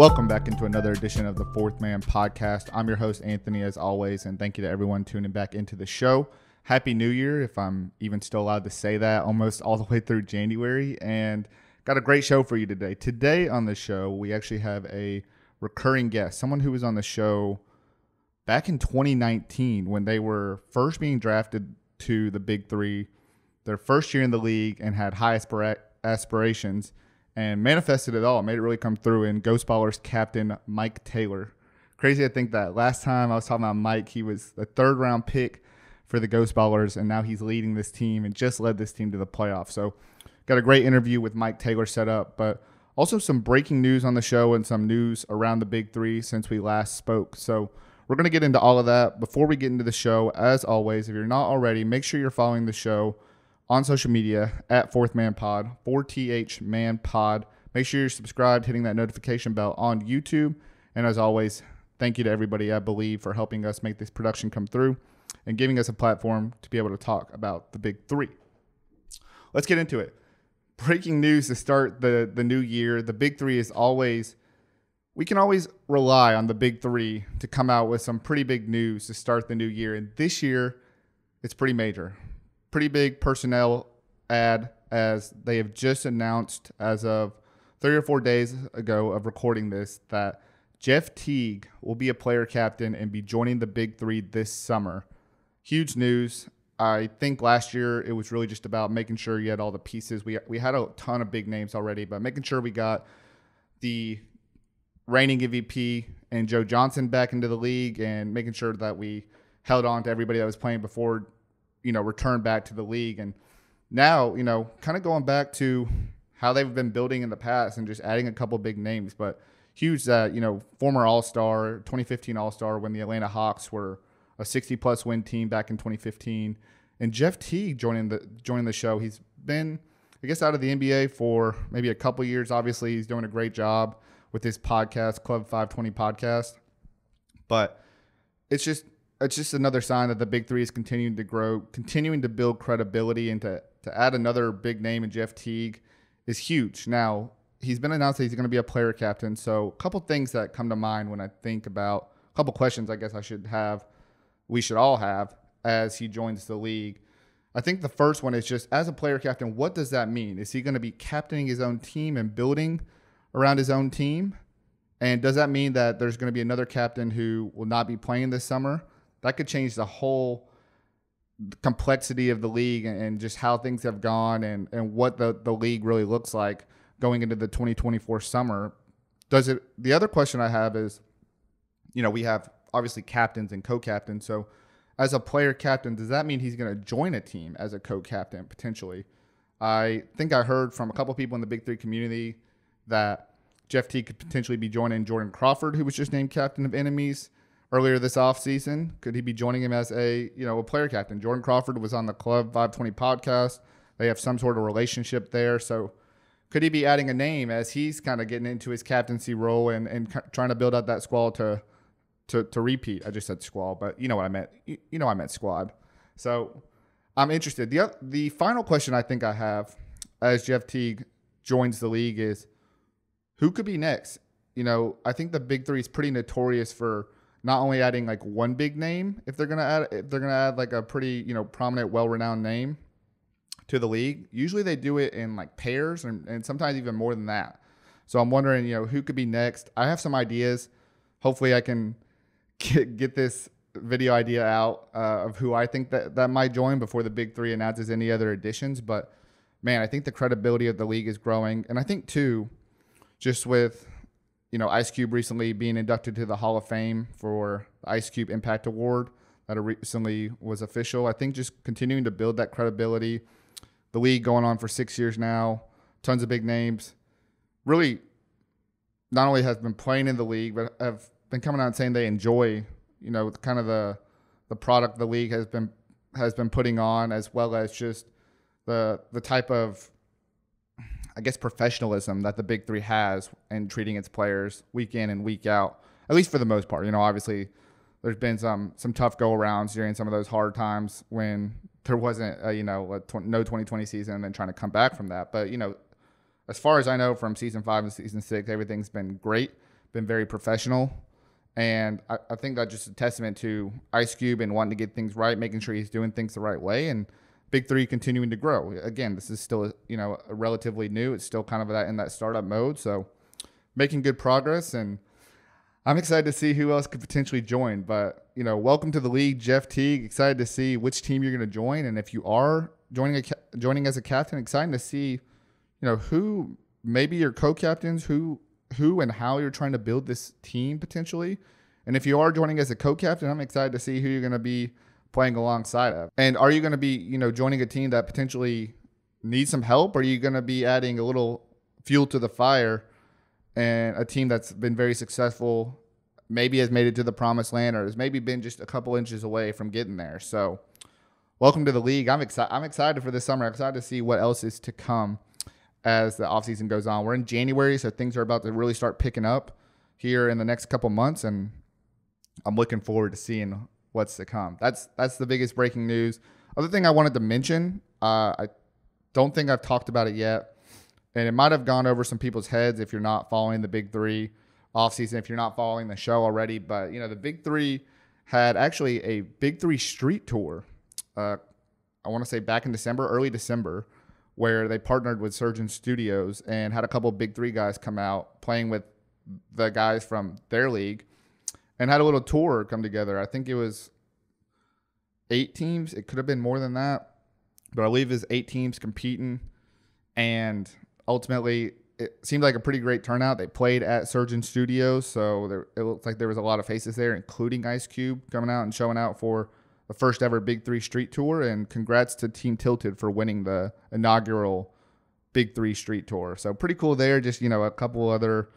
Welcome back into another edition of the Fourth Man Podcast. I'm your host, Anthony, as always, and thank you to everyone tuning back into the show. Happy New Year, if I'm even still allowed to say that, almost all the way through January, and got a great show for you today. Today on the show, we actually have a recurring guest, someone who was on the show back in 2019 when they were first being drafted to the Big Three, their first year in the league, and had high aspirations. And manifested it all, made it really come through in Ghost Ballers captain Mike Taylor. Crazy to think that last time I was talking about Mike, he was the third-round pick for the Ghost Ballers, and now he's leading this team and just led this team to the playoffs. So got a great interview with Mike Taylor set up, but also some breaking news on the show and some news around the Big Three since we last spoke. So we're going to get into all of that. Before we get into the show, as always, if you're not already, make sure you're following the show on social media at Fourth Man Pod, 4TH Man Pod. Make sure you're subscribed, hitting that notification bell on YouTube. And as always, thank you to everybody I believe for helping us make this production come through and giving us a platform to be able to talk about the Big Three. Let's get into it. Breaking news to start the new year. The Big Three is always, we can always rely on the Big Three to come out with some pretty big news to start the new year. And this year, it's pretty major. Pretty big personnel ad, as they have just announced as of 3 or 4 days ago of recording this that Jeff Teague will be a player captain and be joining the Big Three this summer. Huge news. I think last year it was really just about making sure you had all the pieces. We had a ton of big names already, but making sure we got the reigning MVP and Joe Johnson back into the league and making sure that we held on to everybody that was playing before, return back to the league. And now, kind of going back to how they've been building in the past and just adding a couple big names, but huge that, former All-Star, 2015 All-Star when the Atlanta Hawks were a 60-plus win team back in 2015. And Jeff Teague joining the show. He's been, I guess, out of the NBA for maybe a couple years. Obviously, he's doing a great job with his podcast, Club 520 podcast. But it's just another sign that the Big Three is continuing to grow, continuing to build credibility, and to add another big name in Jeff Teague is huge. Now, he's been announced that he's going to be a player captain. So a couple things that come to mind when I think about a couple questions I guess we should all have as he joins the league. I think the first one is just, as a player captain, what does that mean? Is he going to be captaining his own team and building around his own team? And does that mean that there's going to be another captain who will not be playing this summer? That could change the whole complexity of the league and just how things have gone and what the league really looks like going into the 2024 summer. The other question I have is, we have obviously captains and co-captains. So as a player captain, does that mean he's going to join a team as a co-captain potentially? I think I heard from a couple people in the Big Three community that Jeff Teague could potentially be joining Jordan Crawford, who was just named captain of Enemies earlier this offseason. Could he be joining him as a player captain? Jordan Crawford was on the Club 520 podcast. They have some sort of relationship there. So could he be adding a name as he's kind of getting into his captaincy role and trying to build out that squad to repeat? I just said squad, but you know what I meant. I meant squad. So I'm interested. The final question I think I have as Jeff Teague joins the league is, who could be next? I think the Big Three is pretty notorious for not only adding like one big name, if they're gonna add like a pretty prominent, well-renowned name to the league. Usually they do it in like pairs and sometimes even more than that. So I'm wondering, who could be next. I have some ideas. Hopefully I can get this video idea out of who I think that might join before the Big Three announces any other additions. But man, I think the credibility of the league is growing, and I think too, just with Ice Cube recently being inducted to the Hall of Fame for the Ice Cube Impact Award that recently was official. I think just continuing to build that credibility. The league going on for 6 years now, tons of big names. Really, not only has been playing in the league, but have been coming out and saying they enjoy, kind of the product the league has been putting on, as well as just the type of, I guess, professionalism that the Big Three has in treating its players week in and week out, at least for the most part. Obviously there's been some tough go-arounds during some of those hard times when there wasn't no 2020 season and then trying to come back from that. But, as far as I know from season 5 and season 6, everything's been great. been very professional. And I think that's just a testament to Ice Cube and wanting to get things right, making sure he's doing things the right way, and Big Three continuing to grow. Again, this is still, a relatively new. It's still kind of in that startup mode. So making good progress, and I'm excited to see who else could potentially join. But, welcome to the league, Jeff Teague. Excited to see which team you're going to join. And if you are joining as a captain, excited to see, who maybe your co-captains, who and how you're trying to build this team potentially. And if you are joining as a co-captain, I'm excited to see who you're going to be playing alongside of. And are you going to be, joining a team that potentially needs some help? Or are you going to be adding a little fuel to the fire and a team that's been very successful, maybe has made it to the promised land, or has maybe been just a couple inches away from getting there? So welcome to the league. I'm excited for this summer. I'm excited to see what else is to come as the offseason goes on. We're in January, so things are about to really start picking up here in the next couple months, and I'm looking forward to seeing what's to come. That's the biggest breaking news. Other thing I wanted to mention, I don't think I've talked about it yet, and it might have gone over some people's heads if you're not following the Big Three offseason, if you're not following the show already. But, the Big Three had actually a Big Three street tour, I want to say back in December, early December, where they partnered with Surgeon Studios and had a couple of Big Three guys come out playing with the guys from their league and had a little tour come together. I think it was 8 teams. It could have been more than that, but I believe it was 8 teams competing. And ultimately, it seemed like a pretty great turnout. They played at Surgeon Studios, so it looked like there was a lot of faces there, including Ice Cube coming out and showing out for the first ever Big Three street tour. And congrats to Team Tilted for winning the inaugural Big Three street tour. So pretty cool there. Just, a couple other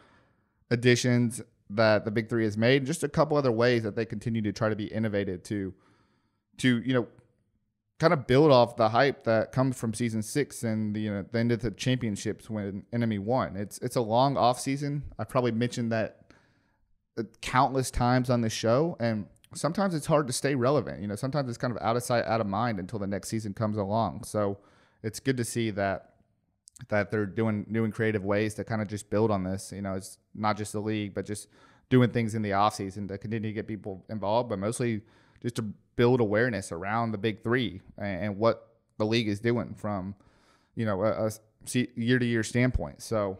additions that the Big Three has made, just a couple other ways that they continue to try to be innovative to kind of build off the hype that comes from season 6 and the end of the championships when Enemy won. It's a long off season. I've probably mentioned that countless times on this show, and sometimes it's hard to stay relevant. Sometimes it's kind of out of sight, out of mind until the next season comes along. So it's good to see that they're doing new and creative ways to kind of just build on this. It's not just the league, but just doing things in the offseason to continue to get people involved, but mostly just to build awareness around the Big Three and what the league is doing from, a year-to-year standpoint. So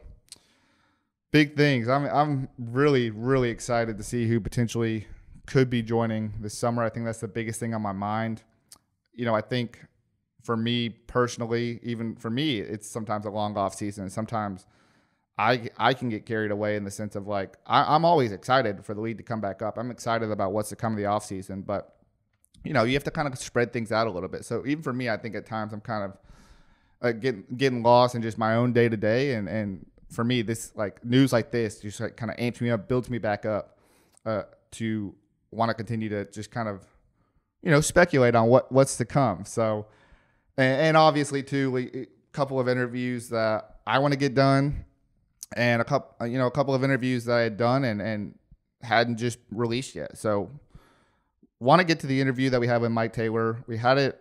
big things. I'm really, really excited to see who potentially could be joining this summer. I think that's the biggest thing on my mind. I think for me personally, even for me, it's sometimes a long off season. Sometimes I can get carried away in the sense of like, I'm always excited for the league to come back up. I'm excited about what's to come of the off season, but you have to kind of spread things out a little bit. So even for me, I think at times I'm kind of getting lost in just my own day to day. And for me, this like news like this just like kind of amps me up, builds me back up to want to continue to just kind of, speculate on what's to come. So, and obviously too, a couple of interviews that I want to get done, and a couple of interviews that I had done and hadn't just released yet. So, want to get to the interview that we had with Mike Taylor. We had it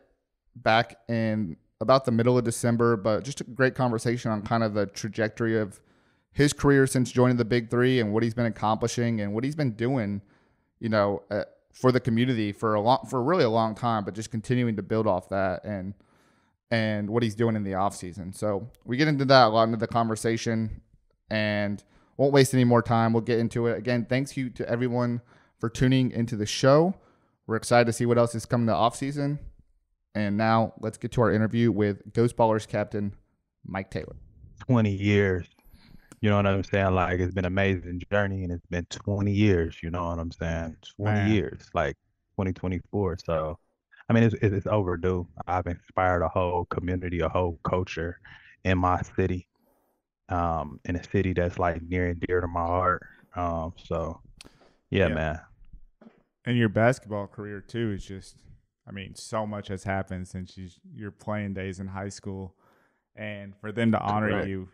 back in about the middle of December, but just a great conversation on kind of the trajectory of his career since joining the Big Three and what he's been accomplishing and what he's been doing, for the community for really a long time, but just continuing to build off that and what he's doing in the off season. So we get into that a lot into the conversation and won't waste any more time. We'll get into it. Again, thanks you to everyone for tuning into the show. We're excited to see what else is coming to off season. And now let's get to our interview with Ghost Ballers captain Mike Taylor. 20 years. You know what I'm saying? Like, it's been an amazing journey, and it's been 20 years. You know what I'm saying? 20 Man. years, like 2024. So, I mean, it's overdue. I've inspired a whole community, a whole culture in my city, in a city that's like near and dear to my heart. So, yeah, man. And your basketball career too is just, so much has happened since your playing days in high school. And for them to honor you,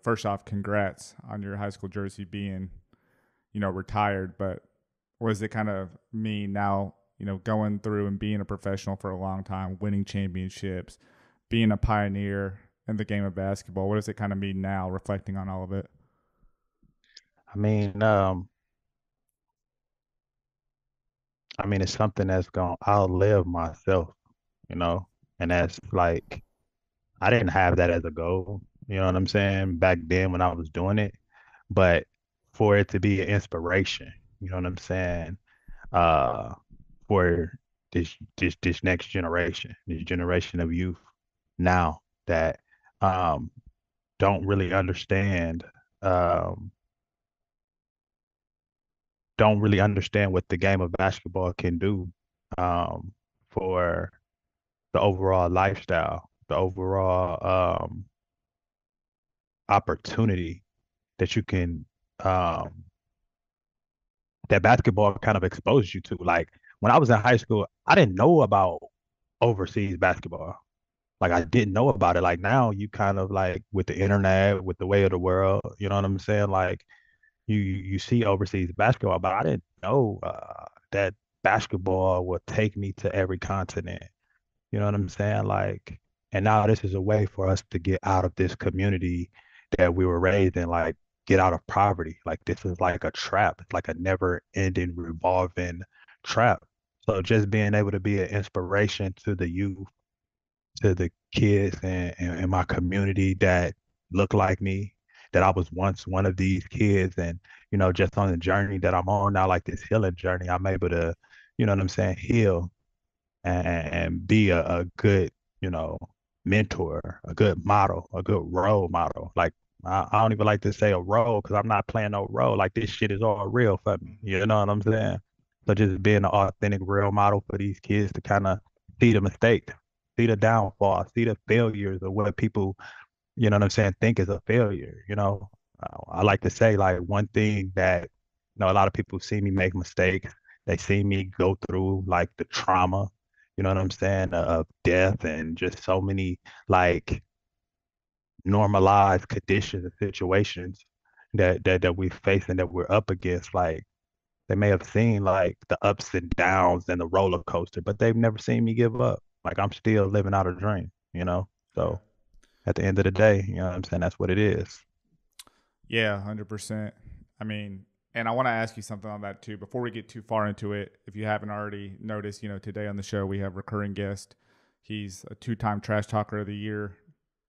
first off, congrats on your high school jersey being, retired. But what does it kind of mean now, going through and being a professional for a long time, winning championships, being a pioneer in the game of basketball? What does it kind of mean now, reflecting on all of it? I mean, it's something that's gonna outlive myself, you know, and that's like I didn't have that as a goal, you know what I'm saying, back then when I was doing it, but for it to be an inspiration, you know what I'm saying, uh, for this next generation, this generation of youth now that um don't really understand um don't really understand what the game of basketball can do um for the overall lifestyle, the overall opportunity that you can um that basketball kind of exposes you to. Like when I was in high school, I didn't know about overseas basketball. Like I didn't know about it. Like now you kind of like with the internet, with the way of the world, you know what I'm saying? Like you see overseas basketball, but I didn't know that basketball would take me to every continent. You know what I'm saying? Like, and now this is a way for us to get out of this community that we were raised in, like get out of poverty. Like this is like a trap. It's like a never-ending revolving trap. So just being able to be an inspiration to the youth, to the kids and my community that look like me, that I was once one of these kids, and just on the journey that I'm on now, like this healing journey, I'm able to, you know what I'm saying, heal and be a good, you know, mentor, a good model, a good role model. Like I don't even like to say a role because I'm not playing no role. Like this shit is all real for me. You know what I'm saying? So just being an authentic role model for these kids to kind of see the mistakes, see the downfall, see the failures of what people, you know what I'm saying, think is a failure. I like to say like one thing that, a lot of people see me make mistakes. They see me go through like the trauma, you know what I'm saying, of death and just so many like normalized conditions and situations that we face and that we're up against. Like they may have seen like the ups and downs and the roller coaster, but they've never seen me give up. Like I'm still living out a dream, you know? Yeah. So at the end of the day, you know what I'm saying? That's what it is. Yeah, 100%. I mean, and I want to ask you something on that too. Before we get too far into it, if you haven't already noticed, today on the show we have recurring guest. He's a two-time Trash Talker of the Year,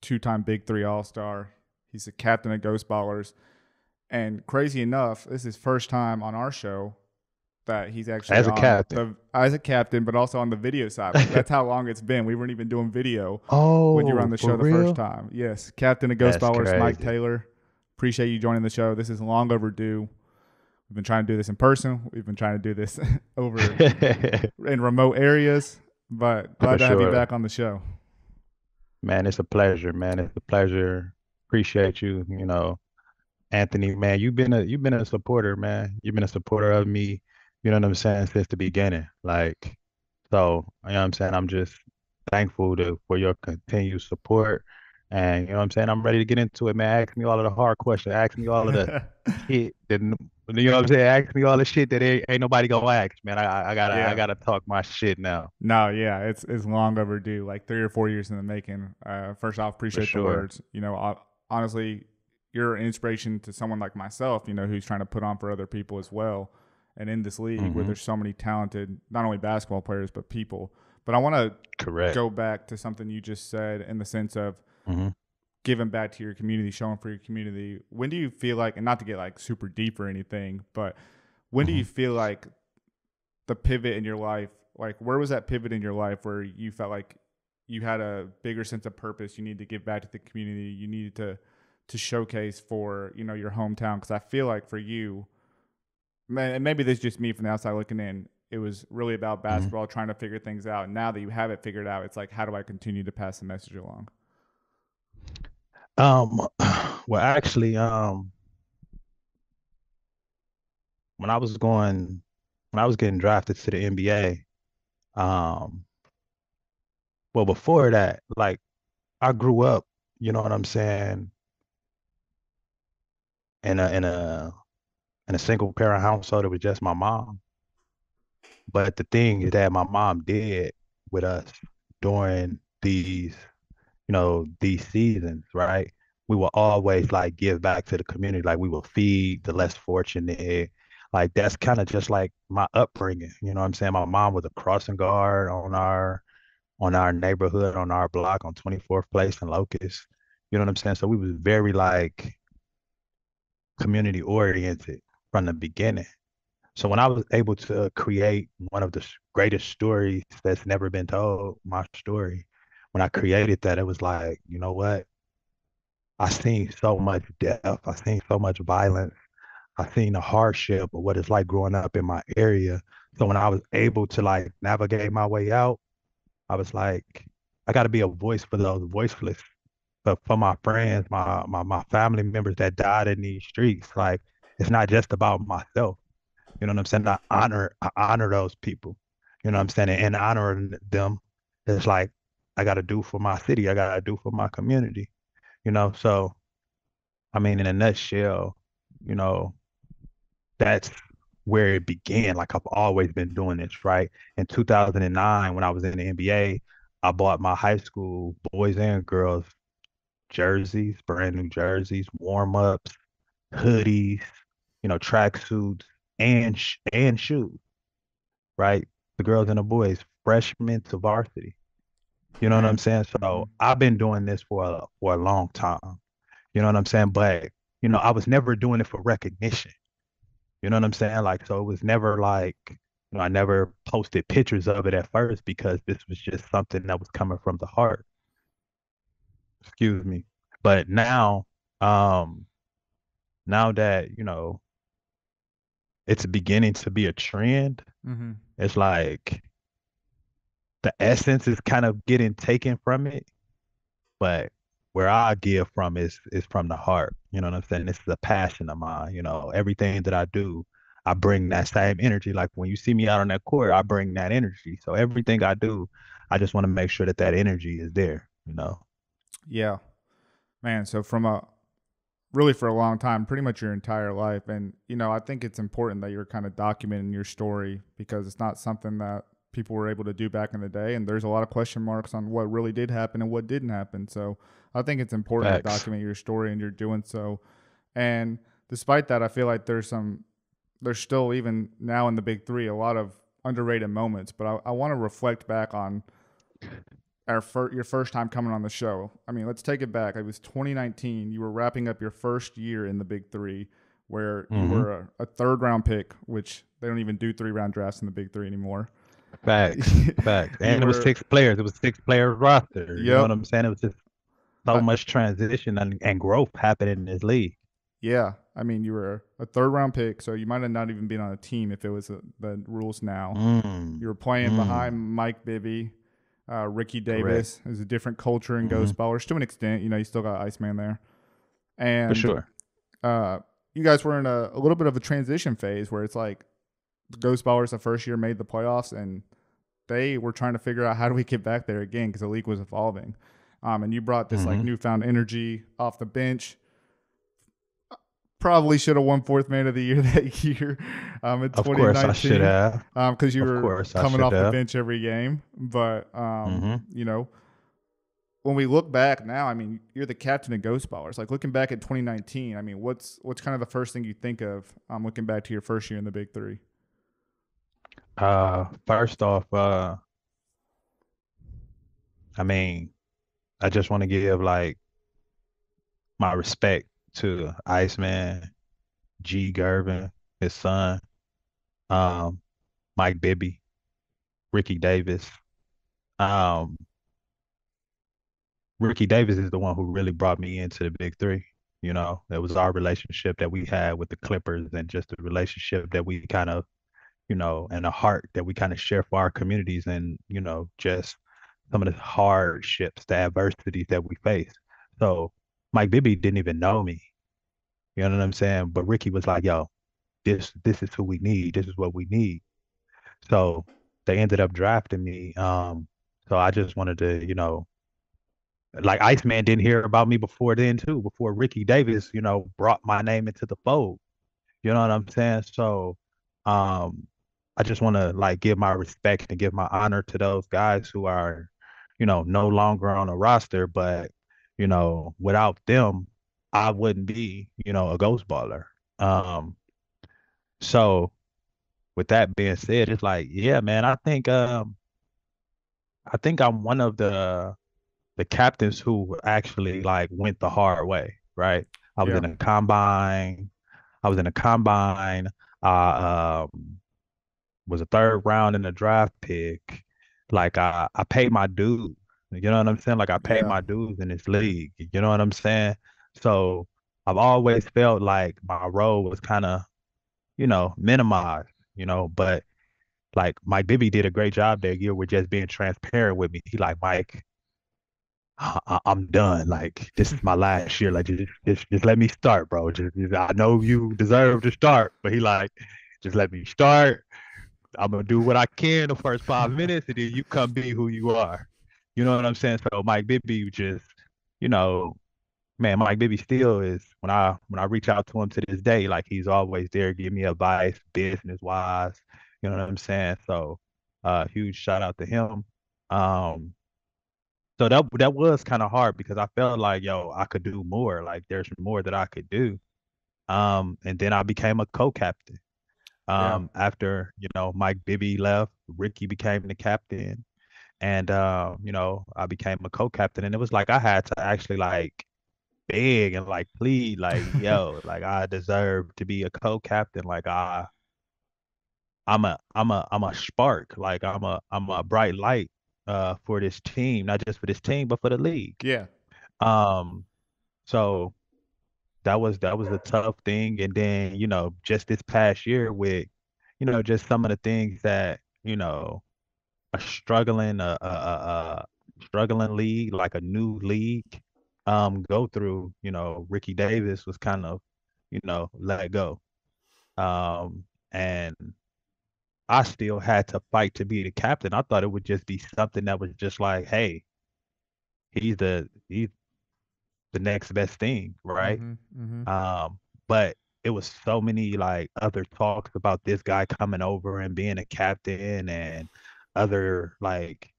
two-time Big Three All-Star. He's a captain of Ghost Ballers. And crazy enough, this is his first time on our show that he's actually As a on captain. the as a captain, but also on the video side. Like that's how long it's been. We weren't even doing video when you were on Oh, the for show the first real? time. Yes, captain of Ghost That's Ballers, Mike crazy. Taylor. Appreciate you joining the show. This is long overdue. We've been trying to do this in person. We've been trying to do this over in remote areas, but glad For to have you sure. back on the show. Man, it's a pleasure, man. It's a pleasure. Appreciate you, Anthony, man. You've been a supporter, man. You've been a supporter of me, you know what I'm saying, since the beginning. Like, so, you know what I'm saying? I'm just thankful for your continued support. And you know what I'm saying? I'm ready to get into it, man. Ask me all of the hard questions. Ask me all of the shit that, you know what I'm saying? Ask me all the shit that ain't nobody gonna ask, man. I gotta I Yeah. gotta talk my shit now. No, yeah, it's long overdue, like 3 or 4 years in the making. First off, For appreciate the sure. words. Honestly, you're an inspiration to someone like myself, who's trying to put on for other people as well. And in this league where Hmm. there's so many talented, not only basketball players, but people. But I want to Correct. go back to something you just said in the sense of Hmm. giving back to your community, showing for your community. When do you feel like, and not to get like super deep or anything, but when do you Hmm. feel like the pivot in your life, like where was that pivot in your life where you felt like you had a bigger sense of purpose, you need to give back to the community, you needed to showcase for your hometown? Because I feel like for you, man, and maybe this is just me from the outside looking in, it was really about Hmm. basketball, trying to figure things out. Now that you have it figured out, it's like, how do I continue to pass the message along? Um, well, actually, when I was going, when I was getting drafted to the NBA, um, well, before that, like I grew up, you know what I'm saying, in a single parent household. It was just my mom. But the thing is that my mom did with us during these seasons, right? we will always like give back to the community. Like we will feed the less fortunate. Like that's kind of just like my upbringing. You know what I'm saying? My mom was a crossing guard on our neighborhood, on our block on 24th Place and Locust. You know what I'm saying? So we was very like community oriented from the beginning. So when I was able to create one of the greatest stories that's never been told, my story, when I created that, it was like, you know what? I seen so much death. I seen so much violence. I seen the hardship of what it's like growing up in my area. So when I was able to like navigate my way out, I was like, I got to be a voice for those voiceless, but for my friends, my family members that died in these streets. Like it's not just about myself. You know what I'm saying? I honor those people. You know what I'm saying? And honoring them is like I got to do for my city. I got to do for my community. You know, so I mean, in a nutshell, you know, that's where it began. Like I've always been doing this, right? In 2009, when I was in the NBA, I bought my high school boys and girls jerseys, brand new jerseys, warm ups, hoodies, you know, tracksuits, and shoes, right? The girls and the boys, freshmen to varsity. You know what I'm Man. saying? Hmm. So I've been doing this for a long time. You know what I'm saying? But you know, I was never doing it for recognition. You know what I'm saying? Like, so it was never like, you know, I never posted pictures of it at first because this was just something that was coming from the heart. Excuse me. But um, now that, you know, it's beginning to be a trend, Hmm. it's like the essence is kind of getting taken from it. But where I give from is from the heart. You know what I'm saying? This is a passion of mine. You know, everything that I do, I bring that same energy. Like when you see me out on that court, I bring that energy. So everything I do, I just want to make sure that that energy is there. You know. Yeah, man. So from a really for a long time, pretty much your entire life, and I think it's important that you're kind of documenting your story because it's not something that people were able to do back in the day, and there's a lot of question marks on what really did happen and what didn't happen. So I think it's important to Facts. document your story, and you're doing so. And despite that, I feel like there's still even now in the big three a lot of underrated moments. But I want to reflect back on your first time coming on the show. I mean, let's take it back. It was 2019. You were wrapping up your first year in the big three, where you Mm-hmm. were a third round pick, which they don't even do 3 round drafts in the big three anymore. Facts. Facts. You And it was were, 6 players. It was 6 player roster. You know yep. what I'm saying? It was just so I, much transition and growth happening in this league. yeah. I mean, you were a third round pick, so you might have not even been on a team if it was the rules now. Mm. You were playing behind Mm. Mike Bibby. Ricky Correct. Davis is a different culture in Mm-hmm. Ghost Ballers to an extent. You still got Iceman there. For And sure. uh, you guys were in a little bit of a transition phase where it's like the Ghost Ballers the first year made the playoffs and they were trying to figure out how do we get back there again because the league was evolving. And you brought this like Mm-hmm. newfound energy off the bench. Probably should have won fourth man of the year that year in Of course I should 2019 have. because you Of were course I coming should off the have. bench every game. But, Mm-hmm. when we look back now, I mean, you're the captain of Ghost Ballers. Like looking back at 2019, I mean, what's kind of the first thing you think of looking back to your first year in the Big Three? First off, I mean, I just want to give like my respect to Iceman, G Gervin, his son, um, Mike Bibby, Ricky Davis. Um, Ricky Davis is the one who really brought me into the big three. You know, it was our relationship that we had with the Clippers and just the relationship that we kind of, you know, and a heart that we kind of share for our communities and, you know, just some of the hardships, the adversities that we face. So Mike Bibby didn't even know me. You know what I'm saying? But Ricky was like, yo, this is who we need. This is what we need. So they ended up drafting me. So I just wanted to, you know, like Iceman didn't hear about me before then too, before Ricky Davis, you know, brought my name into the fold. You know what I'm saying? So um I just want to like give my respect and give my honor to those guys who are, you know, no longer on a roster, but you know, without them, I wouldn't be, a ghost baller. Um, so with that being said, it's like, yeah, man, I think I'm one of the captains who actually like went the hard way, right? I was Yeah. in a combine. I was in a combine. I was a third round in the draft pick. Like I paid my dues. You know what I'm saying? Like I paid Yeah. my dues in this league. You know what I'm saying? So I've always felt like my role was kind of, minimized, but like Mike Bibby did a great job that year with just being transparent with me. He like, Mike, I'm done. Like this is my last year. Like just let me start, bro. I know you deserve to start, but he like, just let me start. I'm gonna do what I can the first 5 minutes, and then you come be who you are. You know what I'm saying? So Mike Bibby just, you know, man, Mike Bibby still is when I reach out to him to this day, like he's always there, give me advice, business wise. You know what I'm saying? So, huge shout out to him. Um, so that was kind of hard because I felt like, yo, I could do more. Like there's more that I could do. And then I became a co-captain. Yeah. After, Mike Bibby left, Ricky became the captain, and I became a co-captain, and it was like I had to actually like beg and like plead, like, yo, like I deserve to be a co-captain. Like I'm a spark, like I'm a bright light for this team, not just for this team, but for the league. Yeah. Um, so that was a tough thing. And then, just this past year with, just some of the things that, a struggling league, like a new league, go through, Ricky Davis was kind of, let go. And I still had to fight to be the captain. I thought it would just be something that was just like, hey, he's the next best thing, right? Mm-hmm. Mm-hmm. But it was so many like other talks about this guy coming over and being a captain and other like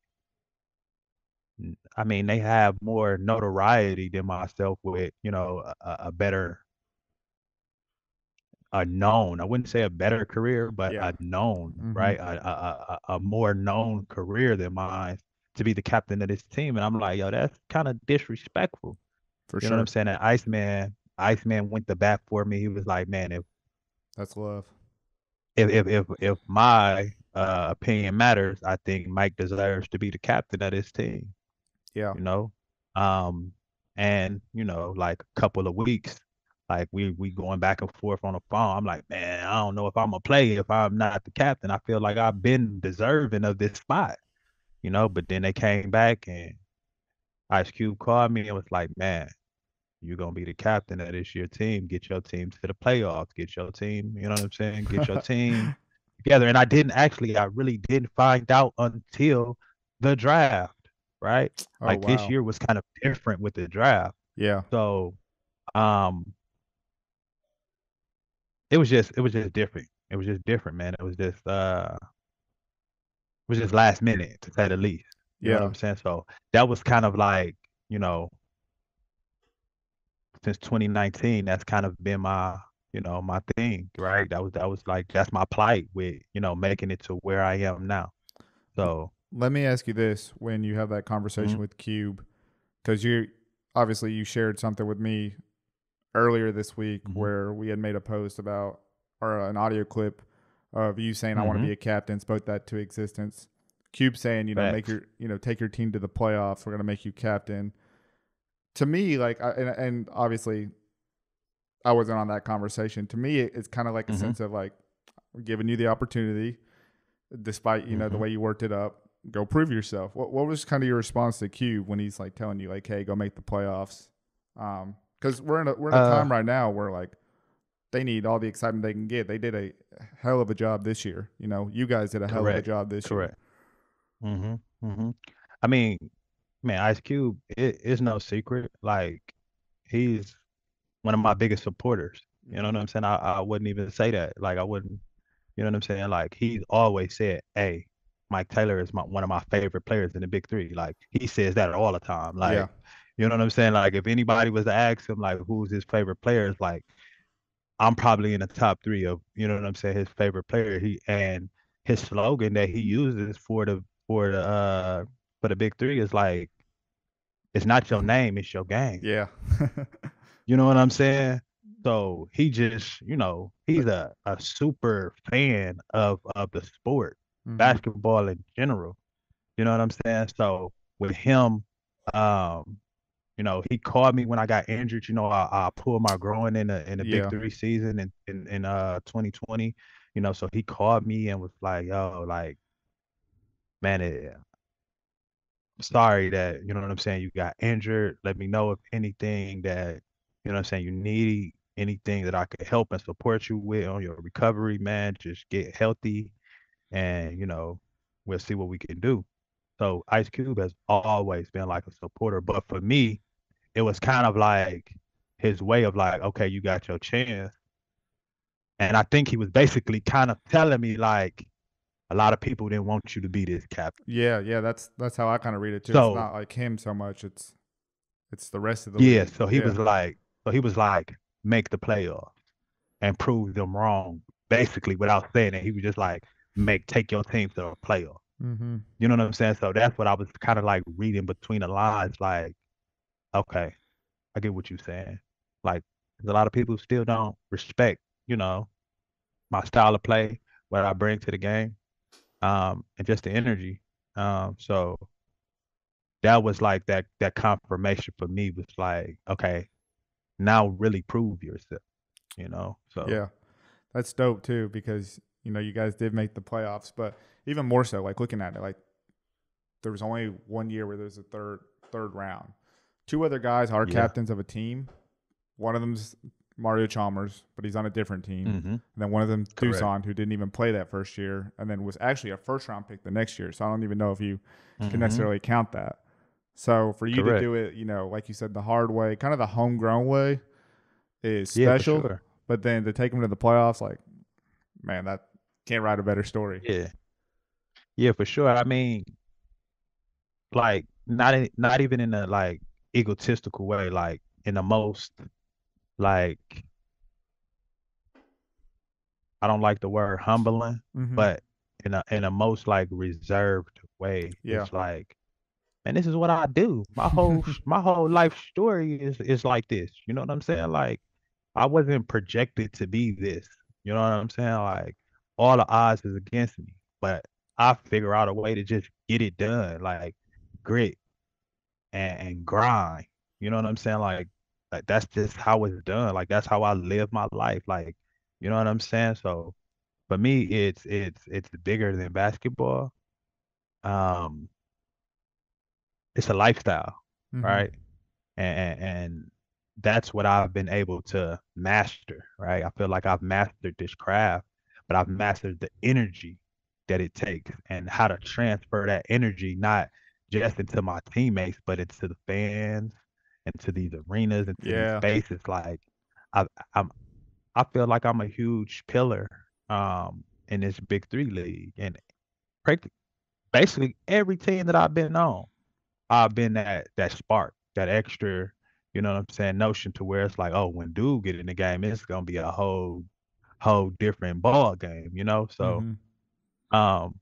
I mean they have more notoriety than myself with, a better a known, I wouldn't say a better career, but Yeah. a known, Mm-hmm. right? A more known career than mine to be the captain of this team. And I'm like, yo, that's kind of disrespectful. For You know what I'm sure. saying? And Iceman went to bat for me. He was like, man, That's love. if my opinion matters, I think Mike deserves to be the captain of this team, Yeah. you know? Um, and like a couple of weeks, like we going back and forth on the phone. I'm like, man, I don't know if I'm gonna play if I'm not the captain. I feel like I've been deserving of this spot, but then they came back and Ice Cube called me and was like, man, you're gonna be the captain of this year team. Get your team to the playoffs. Get your team, you know what I'm saying? Get your team together. And I really didn't find out until the draft, right? Oh Like this wow. year was kind of different with the draft. Yeah. So um it was just different. It was just different, man. It was just last minute to say the least. You know what Yeah. I'm saying? So that was kind of like, you know, since 2019, that's kind of been my thing, right? That was like that's my plight with, making it to where I am now. So, Let me ask you this: when you have that conversation mhm, with Cube, because you obviously you shared something with me earlier this week mhm, where we had made a post about or an audio clip of you saying I want to mhm, be a captain, spoke that to existence. Cube saying, make facts. your, take your team to the playoffs. We're gonna make you captain. To me, like, and obviously I wasn't on that conversation. To me, it's kind of like a Mhm, sense of like giving you the opportunity, despite the mhm. way you worked it up. Go prove yourself. What was kind of your response to Cube when he's like telling you like, hey, go make the playoffs? Because we're in a Uh, time right now where like they need all the excitement they can get. They did a hell of a job this year. You guys did a hell of a correct, job this year. correct. Mhm, mhm. I mean, man, Ice Cube, it is no secret. Like, he's one of my biggest supporters. You know Mm-hmm. what I'm saying? I wouldn't even say that. Like, I wouldn't. You know what I'm saying? Like he's always said, "Hey, Mike Taylor is one of my favorite players in the Big Three." Like he says that all the time. Yeah. Like, You know what I'm saying? Like if anybody was to ask him like who's his favorite players, like I'm probably in the top three of, you know what I'm saying, his favorite player. He and his slogan that he uses for the big three is like it's not your name, it's your game. Yeah. You know what I'm saying? So he just, he's a super fan of the sport, Hmm. basketball in general. You know what I'm saying? So with him, um, he called me when I got injured. I pulled my groin in the big Yeah. three season in 2020. So he called me and was like, "Yo, like, man, sorry that you know what I'm saying. You got injured. Let me know if anything that you know what I'm saying. You need anything that I could help and support you with on your recovery, man. Just get healthy, and we'll see what we can do." So Ice Cube has always been like a supporter, but for me it was kind of like his way of like, okay, you got your chance. And I think he was basically kind of telling me like a lot of people didn't want you to be this captain. Yeah, yeah, that's how I kind of read it too. It's So not like him so much. It's the rest of the yeah, league. so he Yeah. was like, make the playoffs and prove them wrong, basically without saying it. He was just like, take your team to the playoffs. Hmm. You know what I'm saying? So that's what I was kind of like reading between the lines, like, okay, I get what you're saying. Like, there's a lot of people who still don't respect, you know, my style of play, what I bring to the game, and just the energy. So that was like that confirmation for me was like, okay, now really prove yourself. So Yeah, that's dope too because you guys did make the playoffs, but even more so, like looking at it, like there was only one year where there's a third round. Two other guys are yeah. captains of a team. One of them's Mario Chalmers, but he's on a different team. Mm-hmm. And then one of them, Correct. Dusan, who didn't even play that first year, and then was actually a first round pick the next year. So I don't even know if you can Mm-hmm. necessarily count that. So for you to Correct. do it, like you said, the hard way, kind of the homegrown way, is Yeah, for special. sure. But then to take them to the playoffs, like, man, that can't write a better story. Yeah. Yeah, for sure. I mean, like not even in a like egotistical way, like in the most like I don't like the word humbling, Hmm. but in a most like reserved way. Yeah. It's like, man, this is what I do. My whole life story is like this. You know what I'm saying? Like I wasn't projected to be this. You know what I'm saying? Like all the odds is against me, but I figure out a way to just get it done. Like grit and grind. You know what I'm saying? Like that's just how it's done. Like that's how I live my life. Like, you know what I'm saying? So for me, it's bigger than basketball. Um, it's a lifestyle, Hmm. right? And that's what I've been able to master, right? I feel like I've mastered this craft, but I've mastered the energy that it takes and how to transfer that energy not just into my teammates, but into the fans, into these arenas, into these Yeah. spaces. Like I, I'm, I feel like I'm a huge pillar in this Big Three league, and basically every team that I've been on. I've been that spark, that extra, you know what I'm saying, notion to where it's like, oh, when dude get in the game, it's gonna be a whole different ball game. So Hmm. um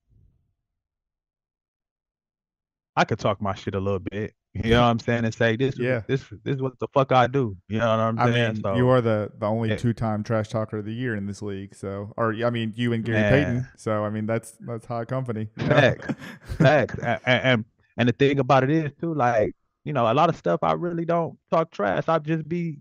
I could talk my shit a little bit, you know what I'm saying, and say this is Yeah. this is what the fuck I do. You know what I'm I saying? mean, you So are the only it, two-time trash talker of the year in this league. So, or I mean, you and Gary Payton. man, So, I mean, that's high company. facts, facts. And the thing about it is too, like, a lot of stuff I really don't talk trash. I just be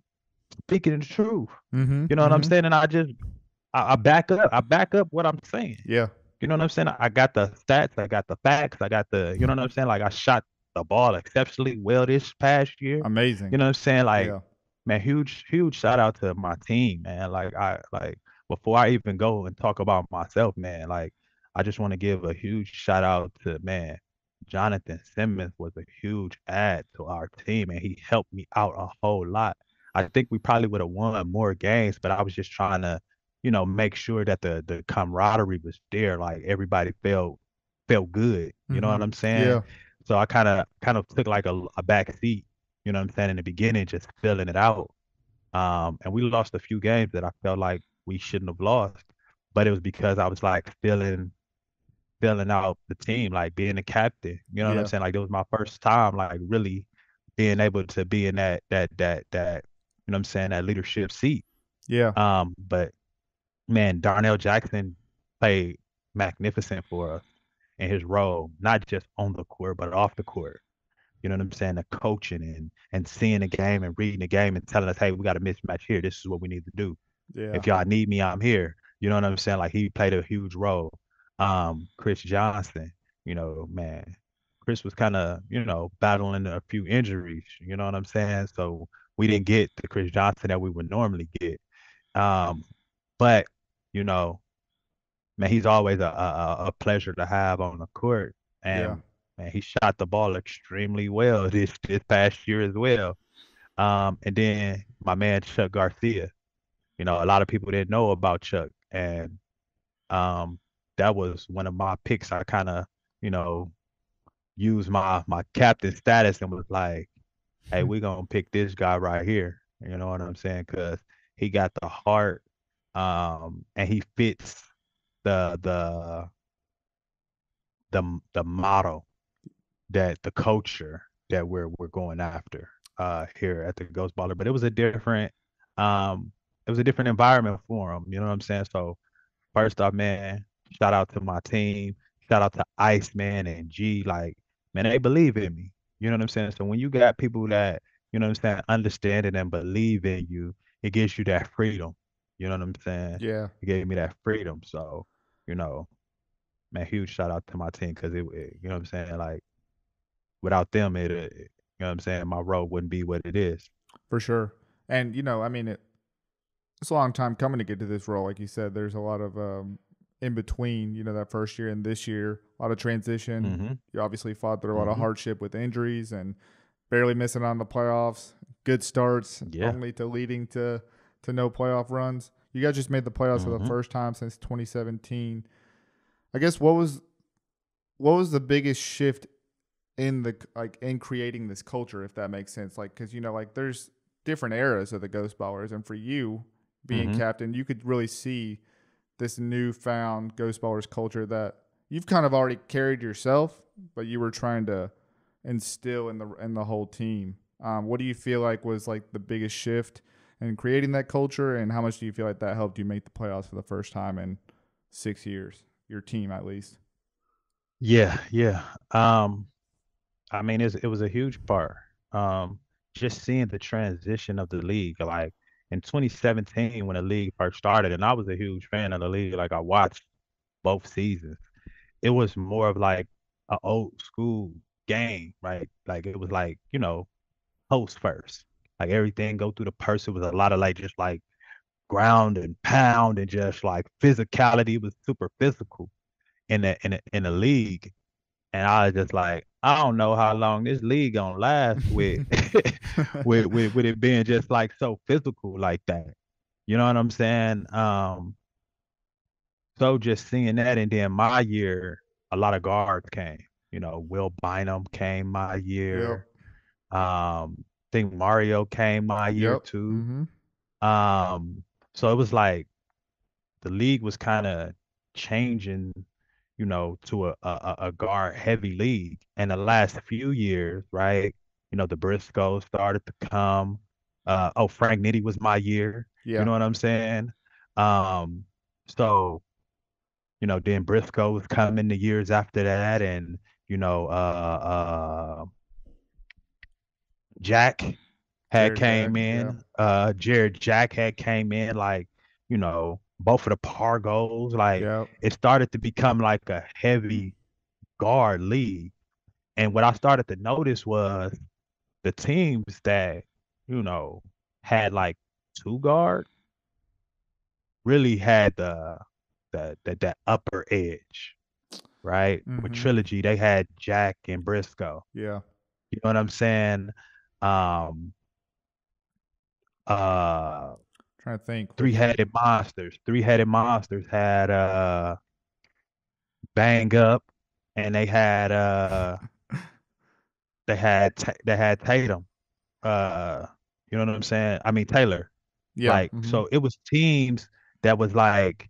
speaking the truth. Hmm. You know what I'm Hmm. saying? And I back up. I back up what I'm saying. Yeah. You know what I'm saying? I got the stats. I got the facts. I got you know what I'm saying? Like I shot the ball exceptionally well this past year. Amazing. You know what I'm saying? Like, Yeah. man, huge shout out to my team, man. Like before I even go and talk about myself, man, like I just want to give a huge shout out to, man, Jonathan Simmons was a huge add to our team and he helped me out a whole lot. I think we probably would have won more games, but I was just trying to, make sure that the camaraderie was there. Like everybody felt good. You know Hmm. what I'm saying? Yeah. So I kind of took like a back seat, you know what I'm saying, in the beginning, just filling it out. And we lost a few games that I felt like we shouldn't have lost, but it was because I was like filling out the team, like being a captain. You know what I'm Yeah. saying? Like it was my first time, like really being able to be in that, you know what I'm saying, that leadership seat. Yeah. But man, Darnell Jackson played magnificent for us in his role, not just on the court, but off the court. You know what I'm saying? The coaching and seeing the game and reading the game and telling us, hey, we got a mismatch here. This is what we need to do. Yeah. If y'all need me, I'm here. You know what I'm saying? Like he played a huge role. Chris Johnson, man, Chris was kind of, battling a few injuries. You know what I'm saying? So we didn't get the Chris Johnson that we would normally get. Um, but you know, man, he's always a pleasure to have on the court. Yeah. And man, he shot the ball extremely well this past year as well. And then my man Chuck Garcia. A lot of people didn't know about Chuck, and um, that was one of my picks. I kind of, you know, used my captain status and was like, "Hey, we're gonna pick this guy right here." You know what I'm saying? Because he got the heart, and he fits the the the motto that the culture that we're going after here at the Ghost Baller. But um, it was a different environment for him. You know what I'm saying? So first off, man, shout out to my team. Shout out to Iceman and G. Like, man, they believe in me. You know what I'm saying? So when you got people that, you know what I'm saying, understand it and believe in you, it gives you that freedom. You know what I'm saying? Yeah. It gave me that freedom. So, you know, man, huge shout out to my team because you know what I'm saying? Like, without them, you know what I'm saying, my role wouldn't be what it is. For sure. And I mean, it's a long time coming to get to this role. Like you said, there's a lot of in between. That first year and this year, a lot of transition. Mm-hmm. You obviously fought through a lot of Mm-hmm. hardship with injuries and barely missing on the playoffs. Good starts, Yeah. only to leading to no playoff runs. You guys just made the playoffs for the Mm-hmm. first time since 2017. I guess what was the biggest shift in the like in creating this culture, if that makes sense? Like, because like there's different eras of the Ghost Ballers, and for you being Mm-hmm. captain, you could really see this newfound Ghost Ballers culture that you've kind of already carried yourself, but you were trying to instill in the whole team. What do you feel like was like the biggest shift in creating that culture, and how much do you feel like that helped you make the playoffs for the first time in 6 years? Your team, at least. Yeah, yeah. I mean, it was a huge part. Um, just seeing the transition of the league, like in 2017 when the league first started, and I was a huge fan of the league. Like I watched both seasons. It was more of like an old school game, right? Like it was like, post first. Like everything go through the purse. It was a lot of like just like ground and pound and just like physicality. It was super physical in the league. And I was just like, I don't know how long this league gonna last with with it being just like so physical like that. You know what I'm saying? So just seeing that, and then my year, a lot of guards came. Will Bynum came my Yep. year. I think Mario came my year Yep. too. Mm-hmm. So it was like the league was kind of changing, to a guard heavy league. And the last few years, right? The Briscoes started to come. Oh, Frank Nitti was my year. You Yeah. know what I'm saying? Um, so, then Briscoe was coming the years after that, and you know, Jack had Jared Jack. came Yeah. in. Jared Jack had came in, like, both of the Pargos. Like Yep. it started to become like a heavy guard league. And what I started to notice was the teams that, you know, had like two guard really had that upper edge, right? With Mm-hmm. Trilogy, they had Jack and Briscoe. Yeah. You know what I'm saying? Um, uh, Trying to think which. three-headed monsters. Three-headed monsters had Bang Up, and they had Tatum. you know what I'm saying? I mean Taylor. Yeah. Like, so it was teams that was like,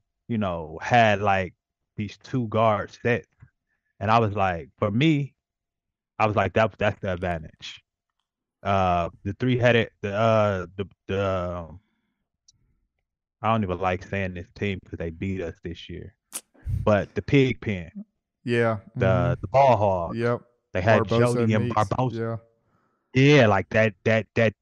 had like these two guard sets. And I was like, for me, I was like, that's the advantage. The three-headed, I don't even like saying this team because they beat us this year. But the pig pen, Yeah. the ball hogs, Yep. they had Barbosa Jody and and Meeks. Barbosa. Yeah. Yeah, like that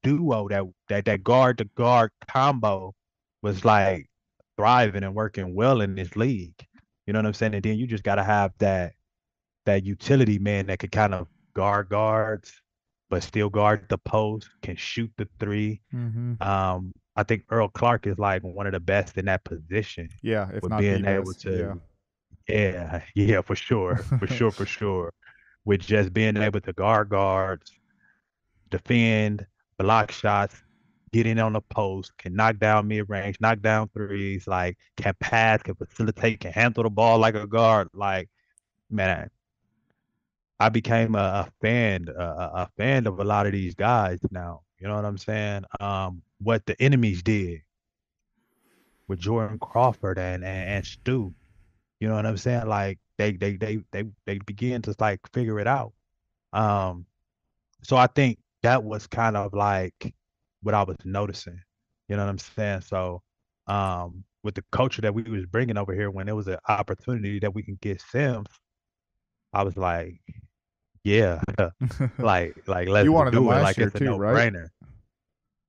duo, that guard to guard combo was like thriving and working well in this league. You know what I'm saying? And then you just gotta have that utility man that could kind of guard guards, but still guard the post, can shoot the three. I think Earl Clark is like one of the best in that position Yeah. If with not the being able best. Yeah. to, yeah, for sure, for sure. With just being able to guard guards, defend, block shots, get in on the post, can knock down mid range, knock down threes, like can pass, can facilitate, can handle the ball like a guard. Like, man, I became a fan of a lot of these guys now. You know what I'm saying? What the enemies did with Jordan Crawford and Stu. You know what I'm saying? Like they begin to like figure it out. Um, so I think that was kind of like what I was noticing. You know what I'm saying? So with the culture that we was bringing over here, when there was an opportunity that we can get Sims, I was like, yeah, like let's You wanted them do it. last Like year it's a too, no right? brainer.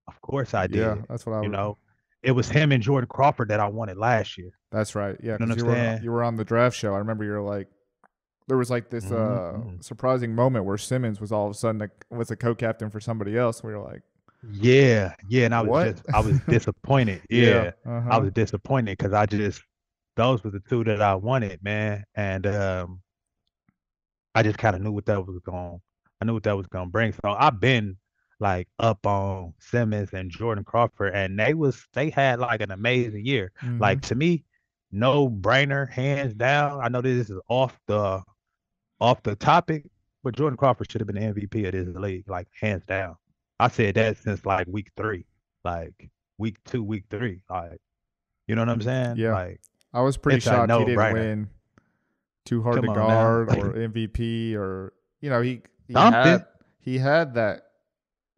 Of course I Yeah. did. That's what I You was. know, it was him and Jordan Crawford that I wanted last year. That's right. Yeah, You know because what I'm saying? you were on the draft show. I remember you were like, there was like this Hmm. surprising moment where Simmons was all of a sudden was a co-captain for somebody else. We were like, Yeah, yeah, and what? I was disappointed. Yeah. Yeah, I Uh-huh. was disappointed because I just those were the two that I wanted, man, and I just kind of knew what that was going. I knew what that was gonna bring. So I've been like up on Simmons and Jordan Crawford, and they had like an amazing year. Mm-hmm. Like to me, no brainer, hands down. I know this is off the topic, but Jordan Crawford should have been the MVP of this league, like hands down. I said that since like week three, like week two, week three, like you know what I'm saying? Yeah. Like I was pretty it's a shocked he no didn't brainer. win too hard to Come on now, guard or MVP or something. he had that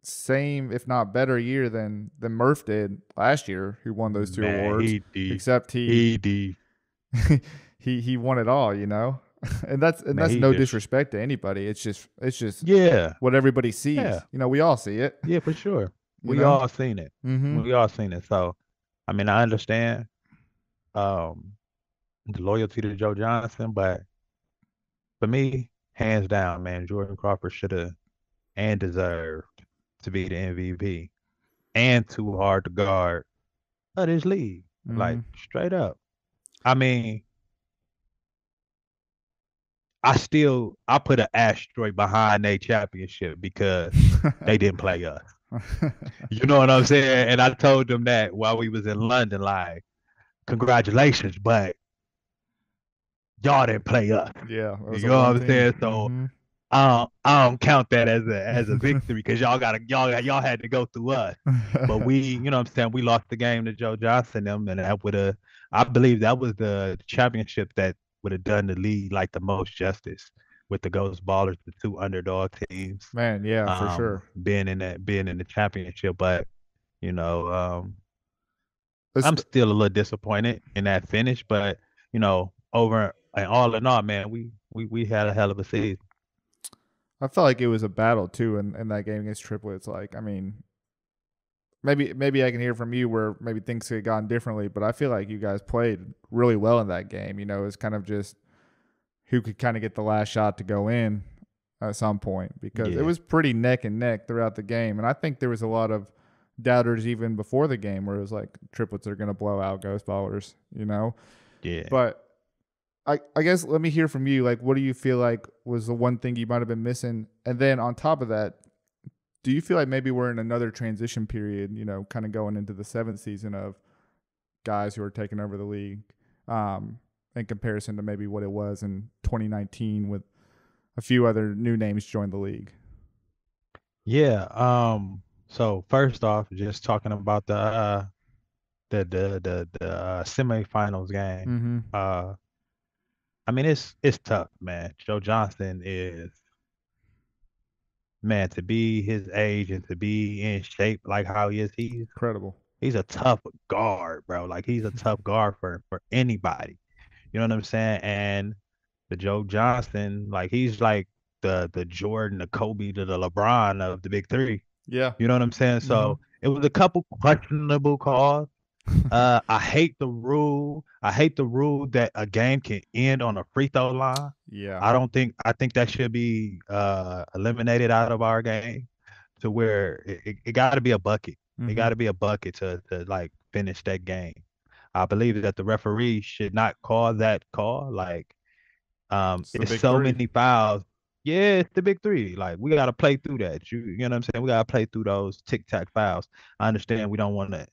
same if not better year than Murph did last year, who won those two Man, awards. Except he did. he won it all, you know. And Man, that's he no just disrespect to anybody. It's just yeah, what everybody sees. yeah, You know, we all see it. yeah, for sure. You We know. all seen it. Mm-hmm. We all seen it. So, I mean, I understand um the loyalty to Joe Johnson, but for me, hands down, man, Jordan Crawford should have and deserved to be the MVP and too hard to guard of this league. Mm-hmm. Like straight up. I mean, I put an asteroid behind their championship because they didn't play us. You know what I'm saying? And I told them that while we was in London, like, congratulations, but y'all didn't play us. Yeah, it was You a know one what I'm team. saying? So Mm-hmm. I don't count that as a victory because y'all had to go through us. But we, you know what I'm saying, we lost the game to Joe Johnson them, and that would have I believe that was the championship that would have done the league like the most justice with the Ghost Ballers, the two underdog teams, Man, yeah, for sure. being in the championship. But, you know, It's, I'm still a little disappointed in that finish, but over and all in all, man, we had a hell of a season. I felt like it was a battle too in that game against Triplets. Like, I mean, maybe I can hear from you where maybe things could have gone differently, but I feel like you guys played really well in that game. You know, it's kind of just who could kind of get the last shot to go in at some point because it Yeah. was pretty neck and neck throughout the game. And I think there was a lot of doubters even before the game where it was like Triplets are going to blow out Ghost Ballers, you know? Yeah. But I guess let me hear from you. Like, what do you feel like was the one thing you might have been missing? And then on top of that, do you feel like maybe we're in another transition period, you know, kind of going into the seventh season of guys who are taking over the league in comparison to maybe what it was in 2019 with a few other new names joined the league? Yeah. So first off, just talking about the semifinals game. Mm-hmm. Uh, I mean it's tough, man. Joe Johnson is man to be his age and to be in shape like how he is. Incredible. He's a tough guard, bro. Like he's a tough guard for anybody. You know what I'm saying? And the Joe Johnson, like he's like the Jordan, the Kobe, the LeBron of the big three. Yeah. You know what I'm saying? Mm-hmm. So it was a couple questionable calls. I hate the rule. I hate the rule that a game can end on a free throw line. Yeah. I think that should be eliminated out of our game to where it got to be a bucket. It Mm-hmm. got to be a bucket to like finish that game. I believe that the referee should not call that call. Like It's the it's big so three. many fouls. Yeah, it's the big three. Like we gotta play through that. You know what I'm saying? We gotta play through those tic tac fouls. I understand we don't want to,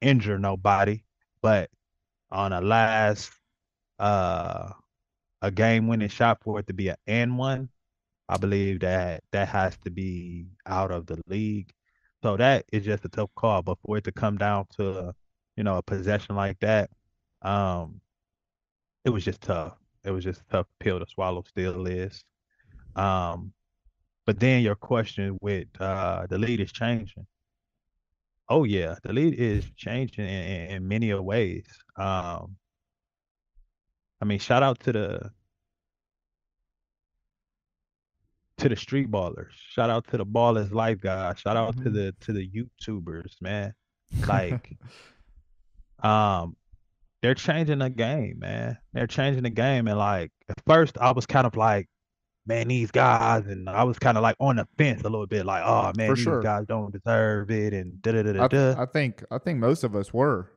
injure nobody, but on a last uh a game winning shot for it to be an and one, I believe that that has to be out of the league. So that is just a tough call. But for it to come down to, a possession like that, um, it was just tough. It was just a tough pill to swallow, still is. Um, but then your question with the lead is changing. Oh yeah, the lead is changing in many a ways. I mean, shout out to the street ballers. Shout out to the ballers life guys. Shout out Mm-hmm. to the YouTubers, man. Like, um, they're changing the game, man. They're changing the game. And like at first I was kind of like, man, these guys, and I was kind of like on the fence a little bit, like, oh man, For these sure. guys don't deserve it, and da da da da da. I think most of us were.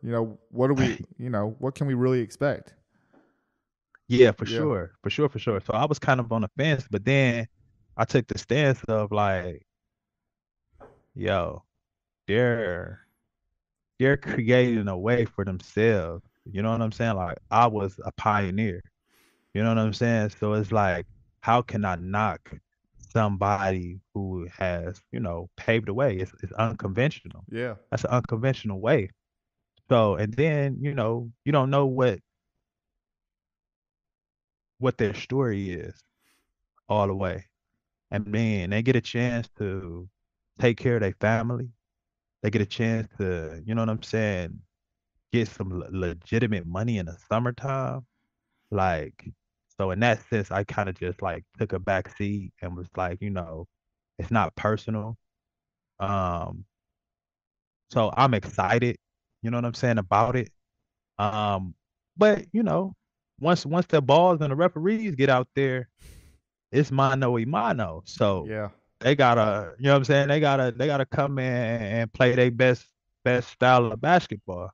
What do we? What can we really expect? Yeah, for Yeah. sure, for sure, for sure. So I was kind of on the fence, but then I took the stance of like, yo, they're they're creating a way for themselves. You know what I'm saying? Like I was a pioneer. You know what I'm saying? So it's like, how can I knock somebody who has, paved the way? It's unconventional. Yeah. That's an unconventional way. So, and then, you don't know what their story is all the way. And then they get a chance to take care of their family. They get a chance to, you know what I'm saying, get some legitimate money in the summertime. Like, so in that sense, I kind of just like took a back seat and was like, it's not personal. Um, so I'm excited, you know what I'm saying, about it. Um, but once the balls and the referees get out there, it's mano y mano. So Yeah. they gotta, you know what I'm saying? They gotta come in and play their best style of basketball.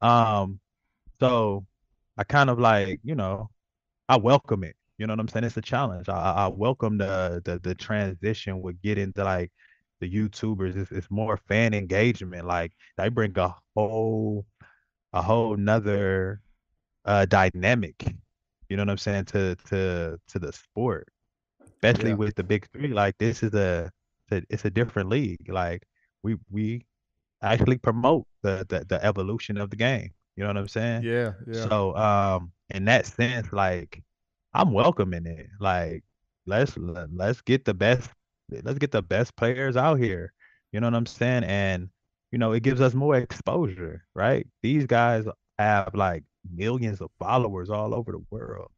Um, so I kind of like, I welcome it. You know what I'm saying? It's a challenge. I welcome the transition with getting to like the YouTubers. It's more fan engagement. Like they bring a whole nother dynamic. You know what I'm saying to the sport, especially Yeah. with the big three. Like this is it's a different league. Like we actually promote the evolution of the game. You know what I'm saying? Yeah. Yeah. So in that sense, like I'm welcoming it. Like let's get the best players out here. You know what I'm saying? And it gives us more exposure, right? These guys have like millions of followers all over the world.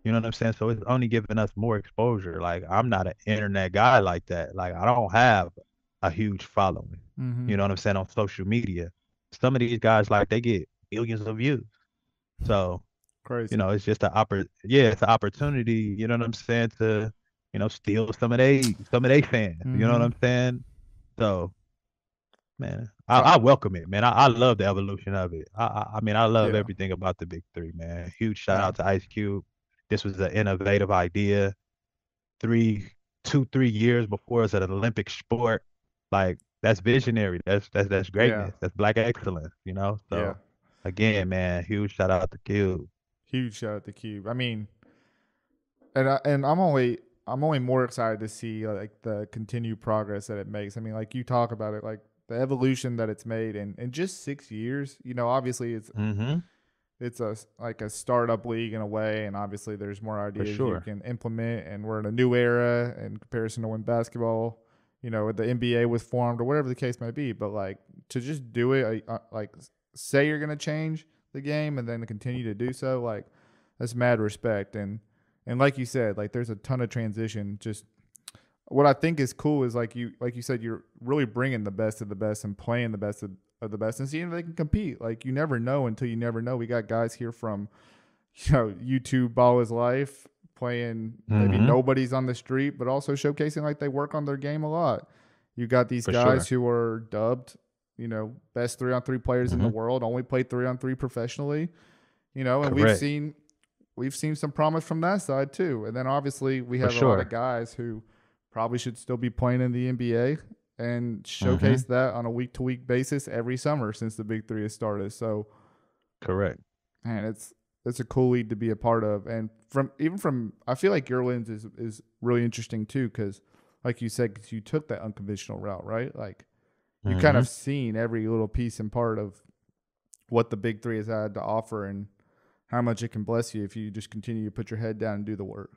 You know what I'm saying? So it's only giving us more exposure. Like I'm not an internet guy like that. Like I don't have a huge following. Mm-hmm. You know what I'm saying on social media. Some of these guys like they get millions of views. So, Crazy. it's just it's an opportunity, you know what I'm saying, to, steal some of they fans. You know what Mm-hmm. I'm saying? So, man, I, So I welcome it, man. I love the evolution of it. I mean, I love yeah. everything about the big three, man. Huge shout No. out to Ice Cube. This was an innovative idea. Three, 2, 3 years before it's an Olympic sport. Like that's visionary. That's Yeah. greatness. That's black excellence. Yeah. So again, man, huge shout out to Cube. Huge shout out to Cube. I mean, and I'm I'm only more excited to see like the continued progress that it makes. I mean, like you talk about it, like the evolution that it's made in just 6 years. You know, obviously Mm-hmm. it's a like a startup league in a way, and obviously there's more For ideas you sure. can implement, and we're in a new era in comparison to when basketball, you know, the NBA was formed or whatever the case may be. But like to just do it, like say you're gonna change the game and then continue to do so, like that's mad respect. And like you said, like there's a ton of transition. Just what I think is cool is like you said, you're really bringing the best of the best and playing the best of the best and seeing if they can compete. Like you never know until you never know. We got guys here from YouTube all his life playing maybe Mm-hmm. nobody's on the street, but also showcasing like they work on their game a lot. You got these For guys sure. who are dubbed, best 3-on-3 players in the Mm-hmm. world, only played 3-on-3 professionally, and Correct. we've seen some promise from that side too. And then obviously we For have a lot of sure. guys who probably should still be playing in the NBA and Mm-hmm. showcase that on a week to week basis every summer since the Big Three has started. So, Correct. man, it's a cool league to be a part of. And from I feel like your lens is really interesting too because, like you said, 'cause you took that unconventional route, right? Like you kind Mm-hmm. of seen every little piece and part of what the Big Three has had to offer and how much it can bless you if you just continue to put your head down and do the work.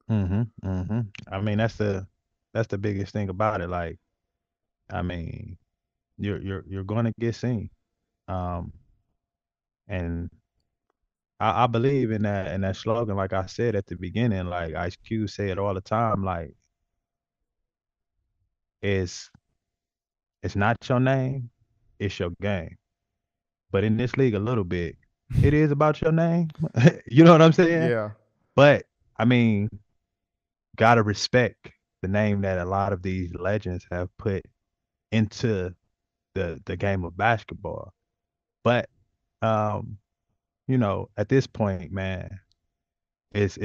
Mm-hmm. Mm-hmm. I mean, that's the biggest thing about it. Like, I mean, you're going to get seen. Um, and I believe in that slogan. Like I said at the beginning, like Ice Cube say it all the time. Like, it's it's not your name, it's your game. But in this league, a little bit, it is about your name. You know what I'm saying? Yeah. But I mean, gotta respect the name that a lot of these legends have put into the game of basketball. But um, at this point, man, it's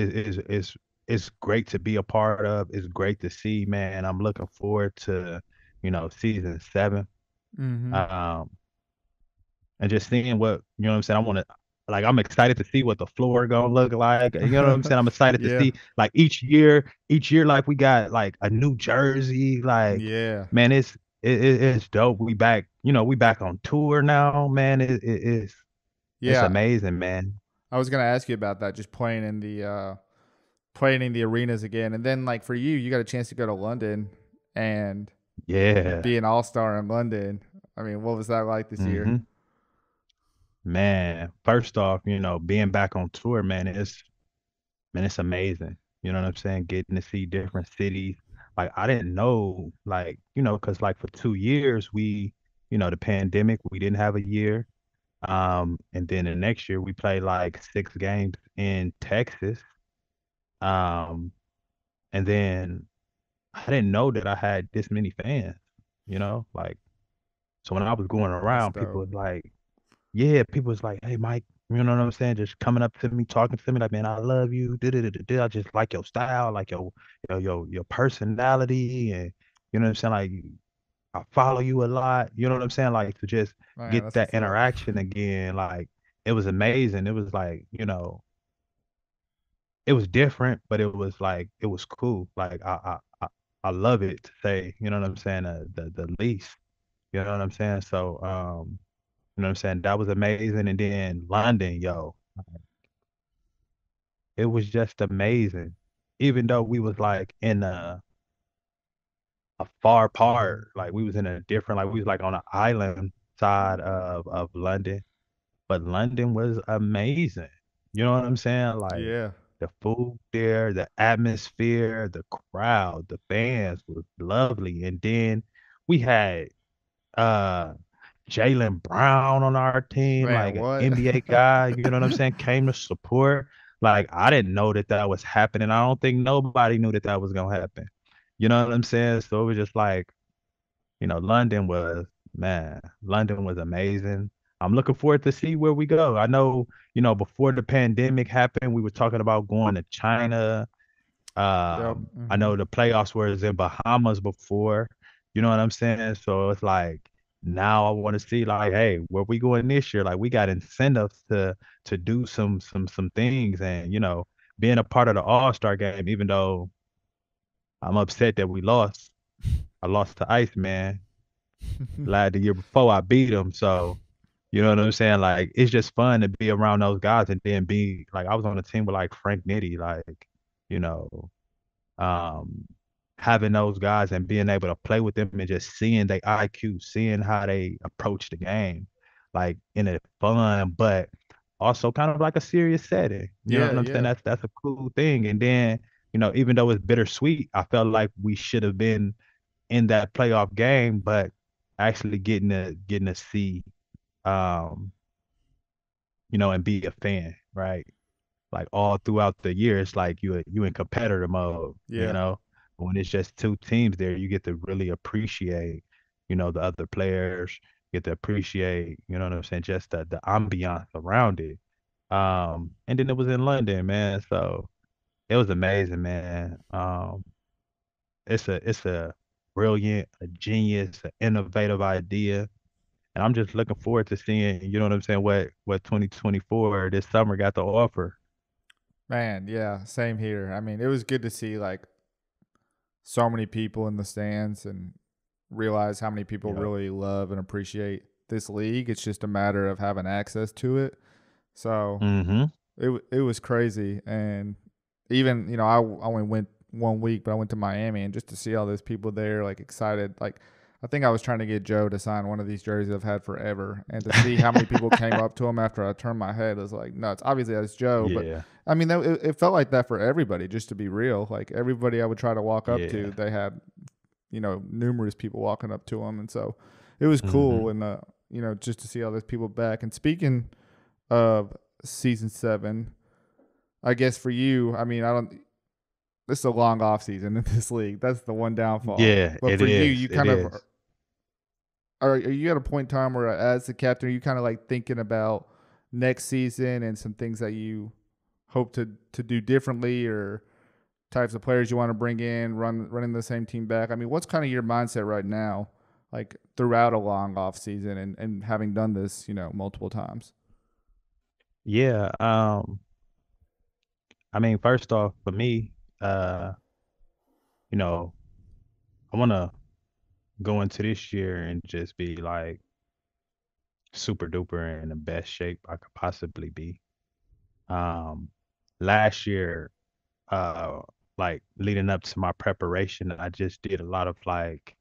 great to be a part of. It's great to see, man. I'm looking forward to, season 7. Mm-hmm. Um, and just seeing what, what I'm saying. I'm excited to see what the floor gonna look like. You know what I'm saying? I'm excited to Yeah. see like each year, like we got like a new jersey. Like, Yeah. man, it's dope. We back on tour now, man. It's Yeah. amazing, man. I was gonna ask you about that, just playing in the arenas again. And then like for you, you got a chance to go to London and Yeah. be an all star in London. I mean, what was that like this year? hmm Man, first off, being back on tour, man, it's amazing. You know what I'm saying? Getting to see different cities. Like I didn't know, like, because like for 2 years the pandemic, we didn't have a year. And then the next year we played like 6 games in Texas. Um, and then I didn't know that I had this many fans, like so when I was going That's around, people dope. was like, yeah, people was like, "Hey, Mike," you know what I'm saying? Just coming up to me, talking to me, like, "Man, I love you. I just like your style, like your personality, and you know what I'm saying? Like, I follow you a lot. You know what I'm saying? Like to just Man, get that's that what's up. interaction again, like it was amazing. It was like, it was different, but it was cool. Like I love it to say, you know what I'm saying? The least, you know what I'm saying? So, you know what I'm saying? That was amazing. And then London, yo, it was just amazing. Even though we was like in a far part, like we was in a different, like we was like on an island side of London, but London was amazing. You know what I'm saying? Like Yeah. the food there, the atmosphere, the crowd, the fans was lovely. And then we had uh Jalen Brown on our team, Man, like an what? NBA guy, you know what I'm saying, came to support. Like I didn't know that was happening. I don't think nobody knew that was gonna happen. You know what I'm saying? So it was just like, London was, man, London was amazing. I'm looking forward to see where we go. I know, before the pandemic happened, we were talking about going to China. Yep. I Mm-hmm. know the playoffs was in Bahamas before. You know what I'm saying? So it's like now I want to see like, hey, where we going this year? Like we got incentives to do some things, and being a part of the All-Star game, even though. I'm upset that we lost. I lost to Iceman. Like the year before, I beat him. So, you know what I'm saying? Like, it's just fun to be around those guys and then be like, I was on a team with like Frank Nitti, like, you know, um, having those guys and being able to play with them and just seeing their IQ, seeing how they approach the game, like in a fun, but also kind of like a serious setting. You know Yeah, what I'm saying? yeah. That's a cool thing. And then, even though it's bittersweet, I felt like we should have been in that playoff game, but actually getting to see um, and be a fan, right? Like all throughout the year, it's like you in competitor mode, Yeah. But when it's just two teams there, you get to really appreciate, the other players, get to appreciate, you know what I'm saying, just the ambiance around it. And then it was in London, man. So it was amazing, man. It's a brilliant, a genius, an innovative idea. And I'm just looking forward to seeing, you know what I'm saying, what 2024 this summer got to offer. Man, yeah, same here. I mean, it was good to see like so many people in the stands and realize how many people Yep. really love and appreciate this league. It's just a matter of having access to it. So Mm-hmm. it was crazy, and even I only went 1 week, but I went to Miami and just to see all those people there, like excited, like I think I was trying to get Joe to sign one of these jerseys I've had forever, and to see how many people came up to him after I turned my head was like nuts. Obviously that's Joe, but Yeah. I mean it felt like that for everybody. Just to be real, like everybody I would try to walk up to, Yeah. they had numerous people walking up to him, and so it was cool, Mm-hmm. and just to see all those people back. And speaking of season 7, I guess for you, I mean, I don't. This is a long off season in this league. That's the one downfall. Yeah, But it for you, is. you It kind of is. are you at a point in time where, as the captain, are you kind of like thinking about next season and some things that you hope to do differently, or types of players you want to bring in, running the same team back? I mean, what's kind of your mindset right now, like throughout a long off season and having done this, multiple times? Yeah. I mean, first off, for me, uh, you know, I wanna go into this year and just be like super duper in the best shape I could possibly be. Um, Last year, uh, like leading up to my preparation, I just did a lot of like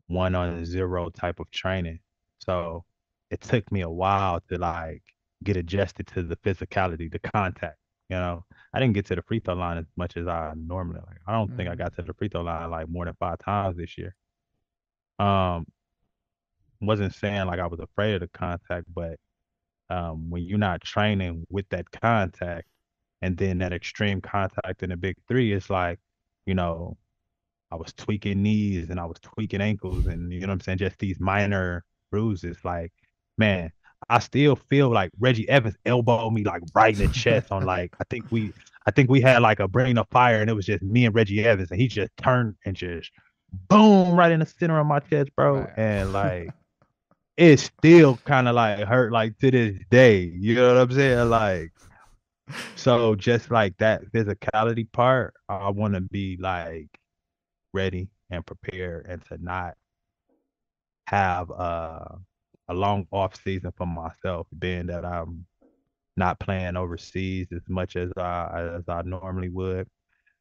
1-on-0 type of training. So it took me a while to like get adjusted to the physicality, the contact. You know, I didn't get to the free throw line as much as I normally like. I don't think I Mm-hmm. got to the free throw line like more than 5 times this year. Um, wasn't saying like I was afraid of the contact, but when you're not training with that contact and then that extreme contact in the big three, it's like, you know, I was tweaking knees and I was tweaking ankles and you know what I'm saying, just these minor bruises. Like, man, I still feel like Reggie Evans elbowed me like right in the chest on like I think we had like a brain of fire and it was just me and Reggie Evans and he just turned and just boom right in the center of my chest, bro. Man. And like it still kind of like hurt like to this day. You know what I'm saying? Like so just like that physicality part, I want to be like ready and prepared and to not have a long off season for myself, being that I'm not playing overseas as much as I normally would.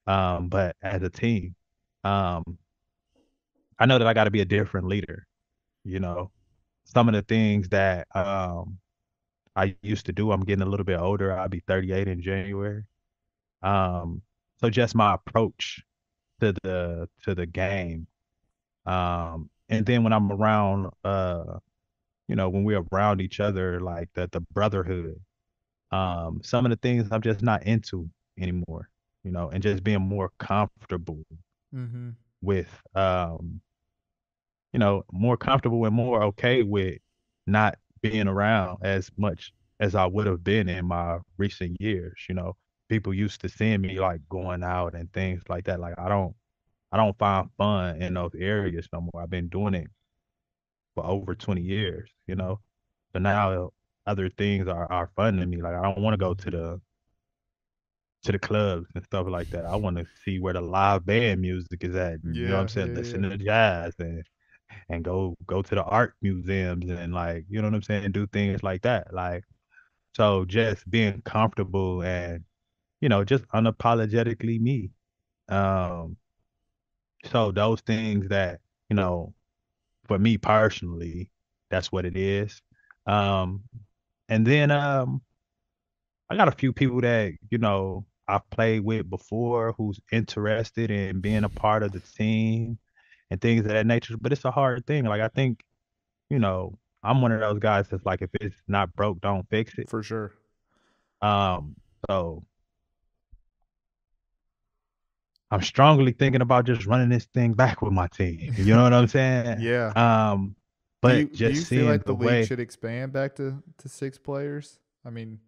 But as a team, um, I know that I got to be a different leader. You know, some of the things that I used to do. I'm getting a little bit older. I'll be 38 in January. Um, so just my approach to the game. And then when I'm around when we're around each other, like the brotherhood, some of the things I'm just not into anymore, and just being more comfortable Mm-hmm. with, more comfortable and more okay with not being around as much as I would have been in my recent years. People used to seeing me like going out and things like that. Like I don't find fun in those areas no more. I've been doing it for over 20 years. So now other things are fun to me. Like I don't want to go to to the clubs and stuff like that. I want to see where the live band music is at. And, you know what I'm Yeah, saying? yeah, yeah. Listen to jazz and go to the art museums and like, you know what I'm saying, do things like that. Like so just being comfortable and, just unapologetically me. Um so those things that, you know, for me personally, that's what it is. Um and then I got a few people that, I've played with before who's interested in being a part of the team and things of that nature, but it's a hard thing. Like I think, you know, I'm one of those guys that's like if it's not broke, don't fix it. For sure. Um, so I'm strongly thinking about just running this thing back with my team. You know what I'm saying? Yeah. Um, Do but you just feel seeing like the the league way should expand back to 6 players? I mean,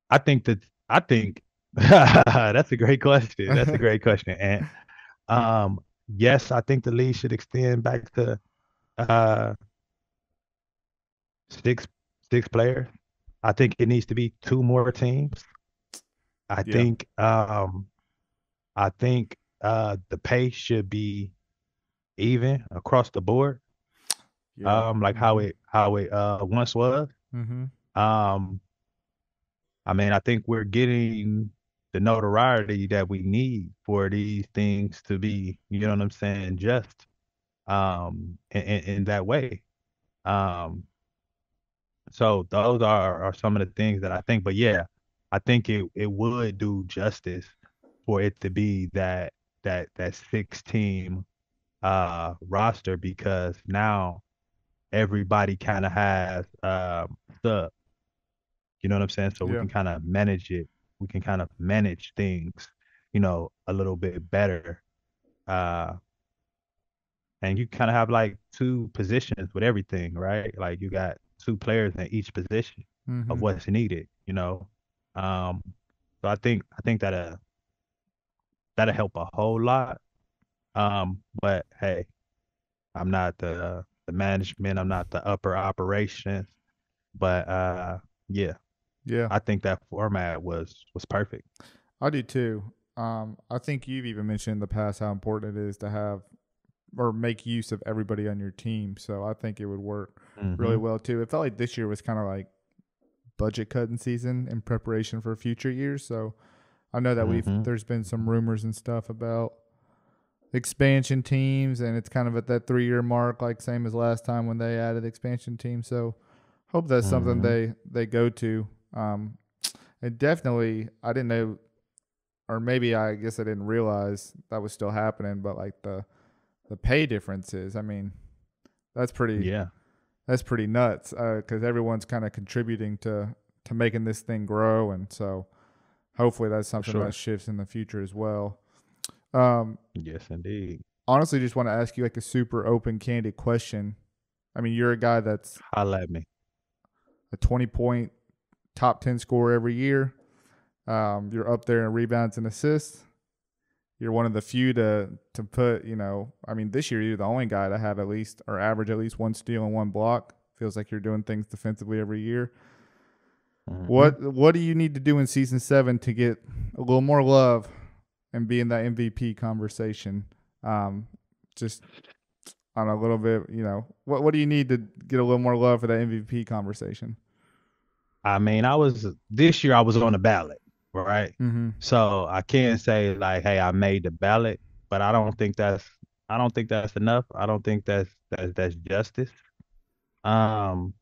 I think that I think that's a great question. That's a great question. And yes, I think the league should extend back to uh six six players. I think it needs to be two more teams. I yeah, think the pay should be even across the board. yeah. Like Mm-hmm. how it once was. Mm-hmm. Um I mean, I think we're getting the notoriety that we need for these things to be, you know what I'm saying, just in that way. Um so those are some of the things that I think, but yeah, I think it would do justice for it to be that six team roster because now everybody kind of has sub, you know what I'm saying? So we Yeah. can kind of manage it. We can kind of manage things, a little bit better. Uh, and you kind of have like two positions with everything, right? Like you got two players in each position of Mm-hmm. what's needed. Um, so I think that'll help a whole lot. But hey, I'm not the management. I'm not the upper operations. But yeah, Yeah. I think that format was perfect. I do too. I think you've even mentioned in the past how important it is to have or make use of everybody on your team. So I think it would work really Hmm. well too. It felt like this year was kind of like budget cutting season in preparation for future years. So I know that Hmm. there's been some rumors and stuff about expansion teams, and it's kind of at that 3 year mark, like same as last time when they added expansion teams. So hope that's something Hmm. they go to. Um, and definitely, I didn't know, or maybe I guess I didn't realize that was still happening. But like the pay differences, I mean, that's pretty Yeah, that's pretty nuts because everyone's kind of contributing to making this thing grow, and so hopefully that's for something that sure. shifts in the future as well. Um, Yes, indeed. Honestly, just want to ask you like a super open, candid question. I mean, you're a guy that's Holla at me. a 20-point top 10 scorer every year. You're up there in rebounds and assists. You're one of the few to put, I mean, this year you're the only guy to have at least or average at least one steal and one block. Feels like you're doing things defensively every year. Hmm. What do you need to do in season 7 to get a little more love and be in that MVP conversation? Just on a little bit, what do you need to get a little more love for that MVP conversation? I mean, this year I was on the ballot, right? Mm-hmm. So I can't say like, hey, I made the ballot, but I don't think that's enough. I don't think that's justice. Um,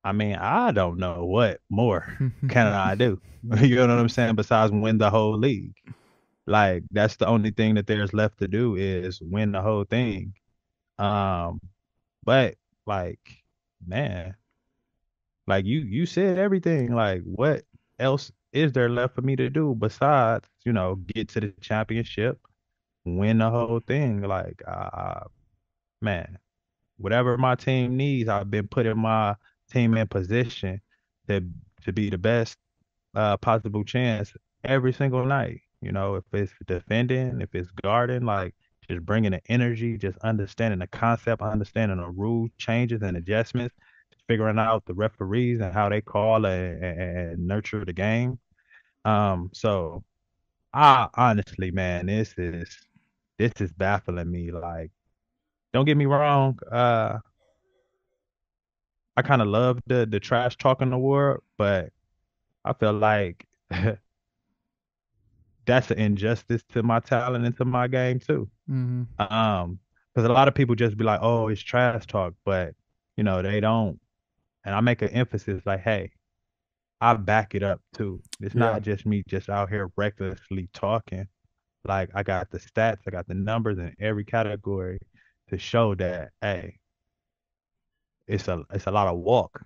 I mean, I don't know what more can I do. You know what I'm saying? Besides win the whole league. Like that's the only thing that there's left to do is win the whole thing. Um, but like, man, like you said everything. Like, what else is there left for me to do besides, get to the championship, win the whole thing? Like, man, whatever my team needs, I've been putting my team in position to to be the best possible chance every single night. If it's defending, if it's guarding, like just bringing the energy, just understanding the concept, understanding the rule changes and adjustments, figuring out the referees and how they call and nurture the game. So I honestly, man, this is baffling me. Like, don't get me wrong, I kind of love the trash talking award, but I feel like that's an injustice to my talent and to my game too. Mm-hmm. Because a lot of people just be like, "Oh, it's trash talk," but they don't. And I make an emphasis like, "Hey, I back it up too. It's Yeah. not just me just out here recklessly talking. Like I got the stats, I got the numbers in every category to show that, hey, it's a lot of walk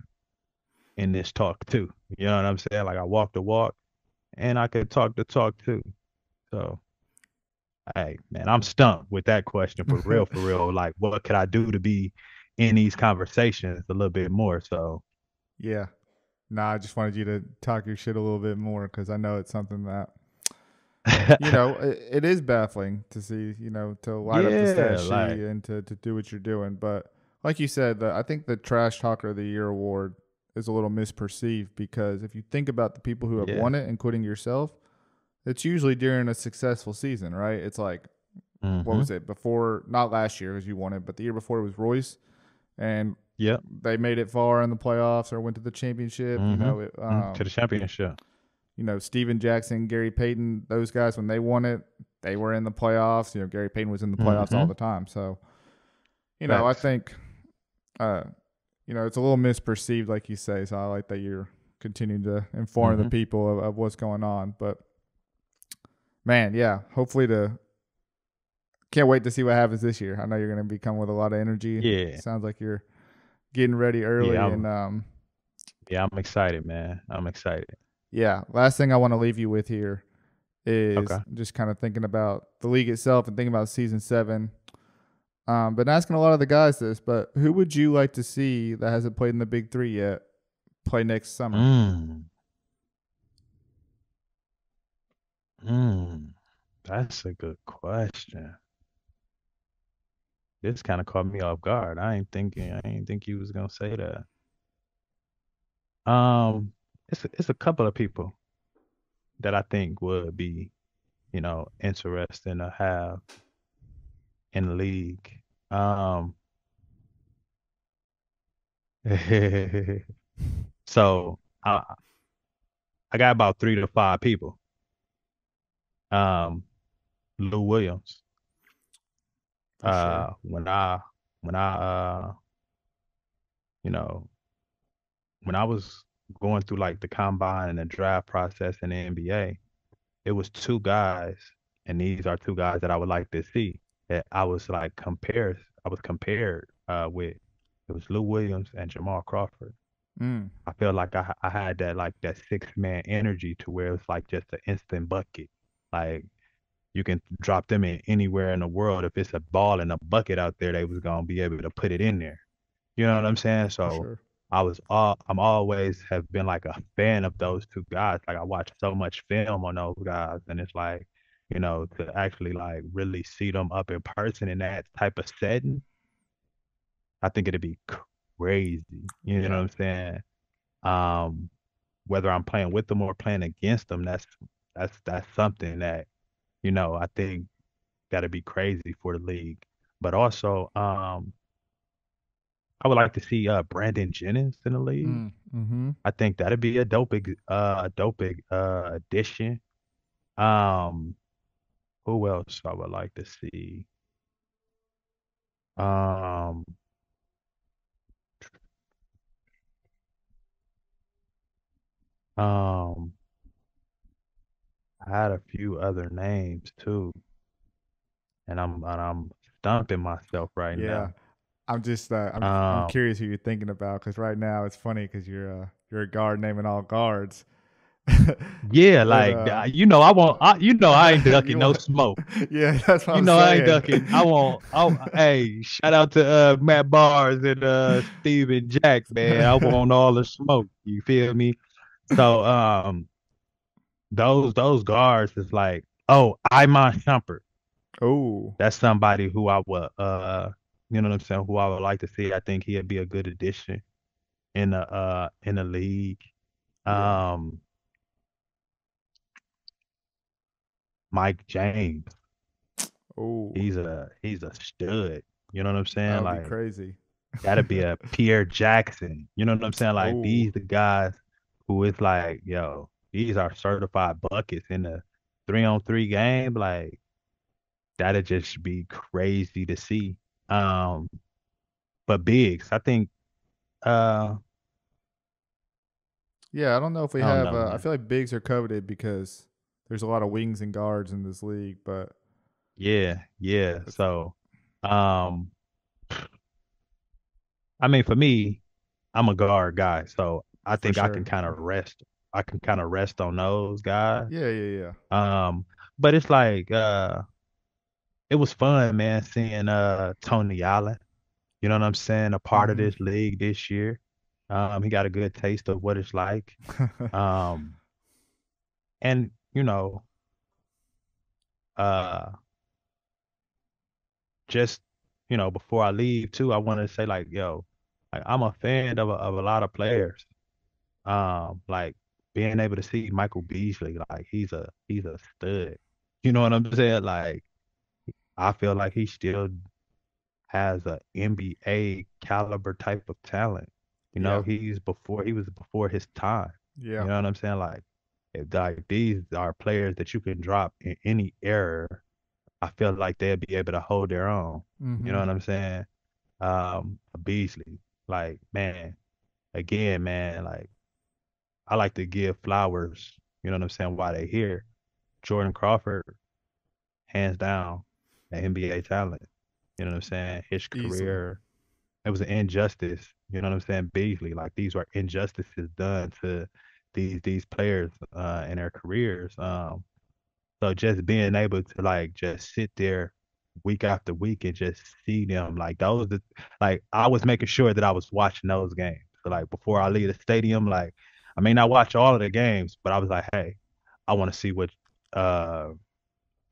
in this talk too. You know what I'm saying? Like I walk the walk and I could talk the talk too. So, hey, man, I'm stumped with that question for real, for real. Like, what could I do to be in these conversations a little bit more? So, Yeah. Nah, I just wanted you to talk your shit a little bit more because I know it's something that it is baffling to see, to light up the stat yeah, sheet like, and to do what you're doing. But like you said, I think the Trash Talker of the Year award is a little misperceived because if you think about the people who have yeah. won it, including yourself, it's usually during a successful season, right? It's like, what Mm-hmm. was it before? Not last year because you won it, but the year before it was Royce, and Yep. they made it far in the playoffs or went to the championship. Mm-hmm. To the championship. Steven Jackson, Gary Payton, those guys, when they won it, they were in the playoffs. Gary Payton was in the playoffs all Mm-hmm. the time. So, I Facts. think, uh, it's a little misperceived, like you say. So I like that you're continuing to inform the Mm-hmm. people of what's going on. But man, yeah, hopefully can't wait to see what happens this year. I know you're going to be coming with a lot of energy. Yeah. Sounds like you're getting ready Yeah, early. And I'm excited, man. I'm excited. yeah, last thing I want to leave you with here is Okay. just kind of thinking about the league itself and thinking about season 7. Been asking a lot of the guys this, but who would you like to see that hasn't played in the Big Three yet play next summer? Mm. Mm. That's a good question. This kind of caught me off guard. I ain't think you was gonna say that. Um, it's a couple of people that I think would be, interesting to have in the league. Um, so I got about 3 to 5 people. Um, Lou Williams. For sure. When I you know, when I was going through like the combine and the draft process in the NBA, it was 2 guys, and these are 2 guys that I would like to see that I was compared with. It was Lou Williams and Jamal Crawford. Mm, I felt like I had that 6 man energy to where it was like just an instant bucket. Like you can drop them in anywhere in the world. If it's a ball and a bucket out there, they was gonna be able to put it in there. You know what I'm saying? for So sure. I'm always have been like a fan of those 2 guys. Like I watch so much film on those guys, and it's like, to actually like really see them up in person in that type of setting, I think it'd be crazy. You know what Yeah. I'm saying? Um, whether I'm playing with them or playing against them, that's something that, I think that'd be crazy for the league. But also, I would like to see Brandon Jennings in the league. Mm, mm-hmm. I think that'd be a dope addition. Um, who else I would like to see? Um, um, I had a few other names too, and I'm stumping myself right Yeah. now. I'm Um, curious who you're thinking about because right now it's funny because you're a guard naming all guards, yeah, but like I ain't ducking you no want smoke. yeah, that's what You I'm know I ain't saying. ducking. Hey, shout out to Matt Bars and Steven Jack, man. I want all the smoke. You feel me? So those guards is like, oh, Iman Shumpert. Oh, That's somebody who I would you know what I'm saying, who I would like to see. I think he'd be a good addition in the league. yeah. Um Mike James. Oh, He's a stud. You know what I'm that saying? would be Like crazy. that'd be a Pierre Jackson. You know what I'm saying? Like Oh, these the guys who is like, yo, these are certified buckets in the 3-on-3 game. Like that'd just be crazy to see. Um, but bigs, I think uh yeah. I don't know if we I don't have. know, I man. feel like bigs are coveted because there's a lot of wings and guards in this league, but Yeah, yeah. it's, So um I mean for me, I'm a guard guy, so I for think I can sure. kind of rest. I can kind of rest on those guys. Yeah, yeah, yeah. Um, but it's like it was fun, man, seeing Tony Allen, you know what I'm saying, a part of Mm-hmm. this league this year. He got a good taste of what it's like. Um, and uh just before I leave too, I want to say like, yo, like I'm a fan of a lot of players. Like being able to see Michael Beasley, like he's a stud. You know what I'm saying? Like I feel like he still has a NBA caliber type of talent. Yeah, He was before his time. yeah. You know what I'm saying? Like these are players that you can drop in any era. I feel like they'll be able to hold their own. You Mm-hmm. know what I'm saying? Beasley, like man, again, man, like I like to give flowers. You know what I'm saying? While they here, Jordan Crawford, hands down, an NBA talent. You know what I'm saying? His Easily. career, it was an injustice. You know what I'm saying? Beasley, like these were injustices done to these players in their careers. So just being able to like just sit there week after week and just see them like like I was making sure that I was watching those games. So like before I leave the stadium, like I may not watch all of the games, but I was like, hey, I want to see what uh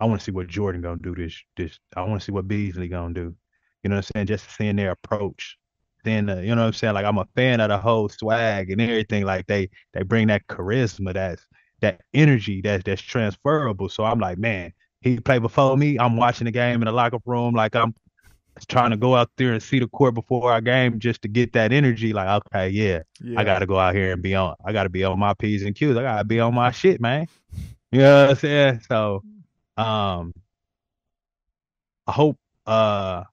I want to see what Jordan gonna do this. I want to see what Beasley gonna do. You know what I'm saying? Just seeing their approach. Then you know what I'm saying? Like I'm a fan of the whole swag and everything. Like they bring that charisma, that energy that's transferable. So I'm like, man, he played before me. I'm watching the game in the locker room. Like I'm trying to go out there and see the court before our game just to get that energy. Like, okay, yeah, I Yeah. gotta go out here and be on. I gotta be on my P's and Q's. I gotta be on my shit, man. You know what I'm saying? So um I hope uh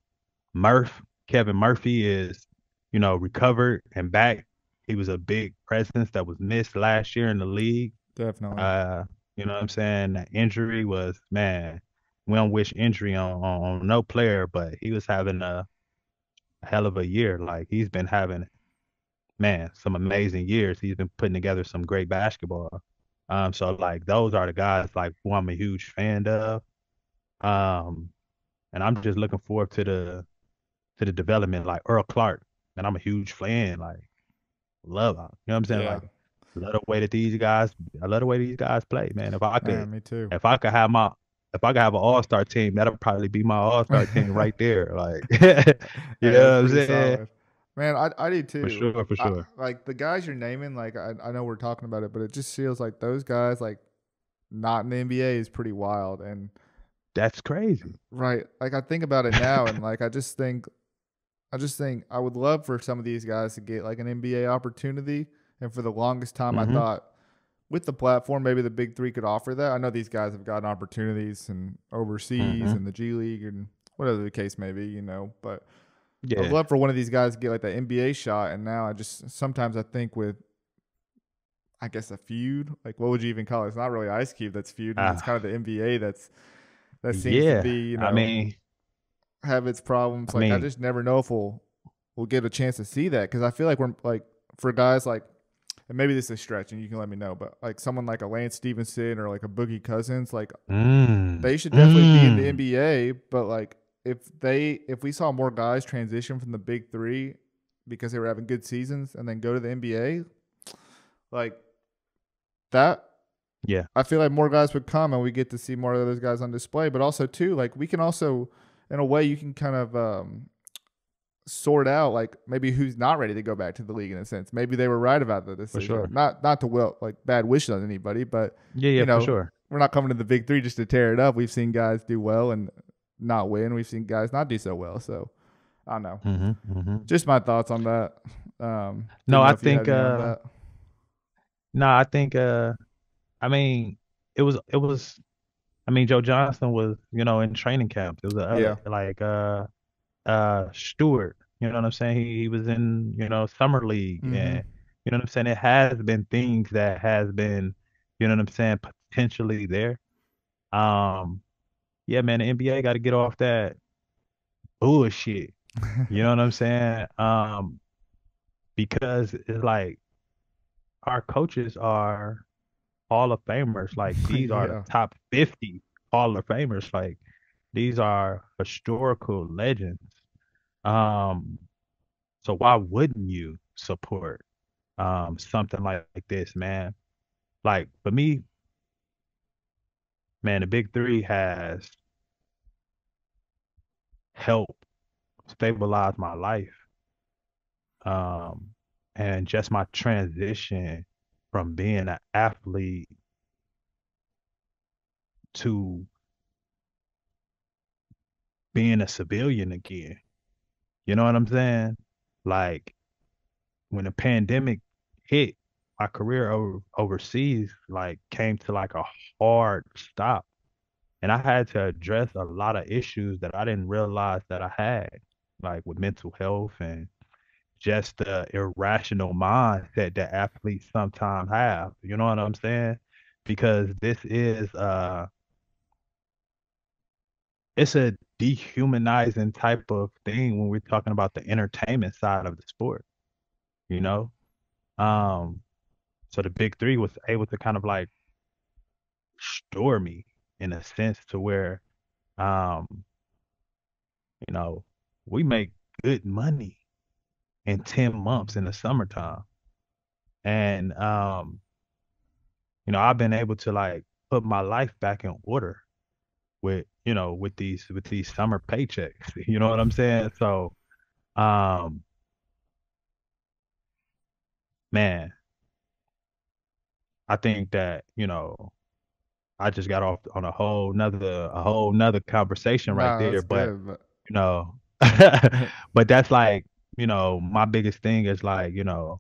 Murph, Kevin Murphy is, recovered and back. He was a big presence that was missed last year in the league. Definitely. Uh, you know what I'm saying? That injury was, man, we don't wish injury on no player, but he was having a hell of a year. Like he's been having, man, some amazing years. He's been putting together some great basketball. So like those are the guys like who I'm a huge fan of. Um, and I'm just looking forward to the development, like Earl Clark. And I'm a huge fan. Like love him. You know what I'm saying? Yeah. Like love the way that these guys I love the way these guys play, man. Man, me too. If I could have my if I could have an all-star team, that'll probably be my all-star team right there. Like you Hey, that's know what I'm pretty saying? solid. Man, I do For too. sure, for sure. Like the guys you're naming, like I know we're talking about it, but it just feels like those guys, like not in the NBA, is pretty wild. And That's crazy. right, like I think about it now, and like I just think I would love for some of these guys to get like an NBA opportunity. And for the longest time, I Hmm. thought with the platform, maybe the big three could offer that. I know these guys have gotten opportunities and overseas Hmm. and the G League and whatever the case may be, but I would Yeah. love for one of these guys to get like the NBA shot. And now I just sometimes I think with I guess a feud, like what would you even call it? It's not really Ice Cube that's feuding. It's Uh, kind of the NBA that seems to yeah. be I mean, have its problems. I Like I mean, just never know if we'll get a chance to see that because I feel like we're like for guys like and maybe this is a stretch and you can let me know, but like someone like a Lance Stevenson or like a Boogie Cousins, like mm, they should definitely be in the mm, NBA. But like if we saw more guys transition from the big three because they were having good seasons and then go to the NBA, like that yeah, I feel like more guys would come and we get to see more of those guys on display. But also too, like we can also in a way you can kind of sort out like maybe who's not ready to go back to the league in a sense. Maybe they were right about the for decision. sure. Not to will like bad wishes on anybody, but Yeah, yeah, you for know, sure. we're not coming to the big three just to tear it up. We've seen guys do well and not win. We've seen guys not do so well. So I don't know. Just my thoughts on that. No, Didn't know I if you had think any on that. no, I think I mean it was I mean Joe Johnson was, in training camps. It was Yeah. like Stewart, you know what I'm saying? He was in, summer league, Mm-hmm. and you know what I'm saying? It has been things that has been, you know what I'm saying, potentially there. Um yeah, man, the NBA got to get off that bullshit. You know what I'm saying? Because it's like our coaches are Hall of Famers. Like these are the Yeah. top 50 Hall of Famers. Like these are historical legends. Um, so why wouldn't you support something like this, man? Like for me, man, the Big Three has helped stabilize my life. Um, and just my transition from being an athlete to being a civilian again. You know what I'm saying? Like when the pandemic hit, my career overseas like came to like a hard stop. And I had to address a lot of issues that I didn't realize that I had, like with mental health and just the irrational mindset that athletes sometimes have. You know what I'm saying? Because this is it's a dehumanizing type of thing when we're talking about the entertainment side of the sport, you know? Um, so the big three was able to kind of like store me in a sense to where um, you know, we make good money in 10 months in the summertime. And I've been able to like put my life back in order with, with these summer paychecks. You know what I'm saying? So um man, I think that, I just got off on a whole nother conversation right No, there. that's But, good. you know, but that's like, my biggest thing is like, the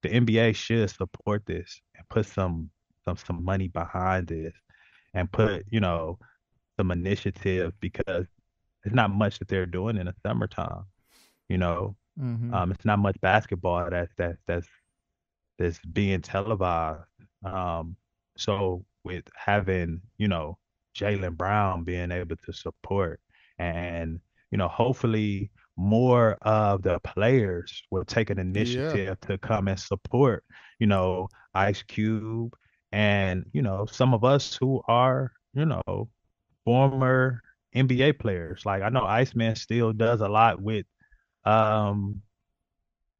NBA should support this and put some money behind this and put, some initiative because it's not much that they're doing in the summertime, you know. Mm-hmm. It's not much basketball that's being televised. Um, so with having, Jalen Brown being able to support and, hopefully more of the players will take an Yeah. initiative to come and support, Ice Cube and, some of us who are, former NBA players. Like I know Iceman still does a lot with um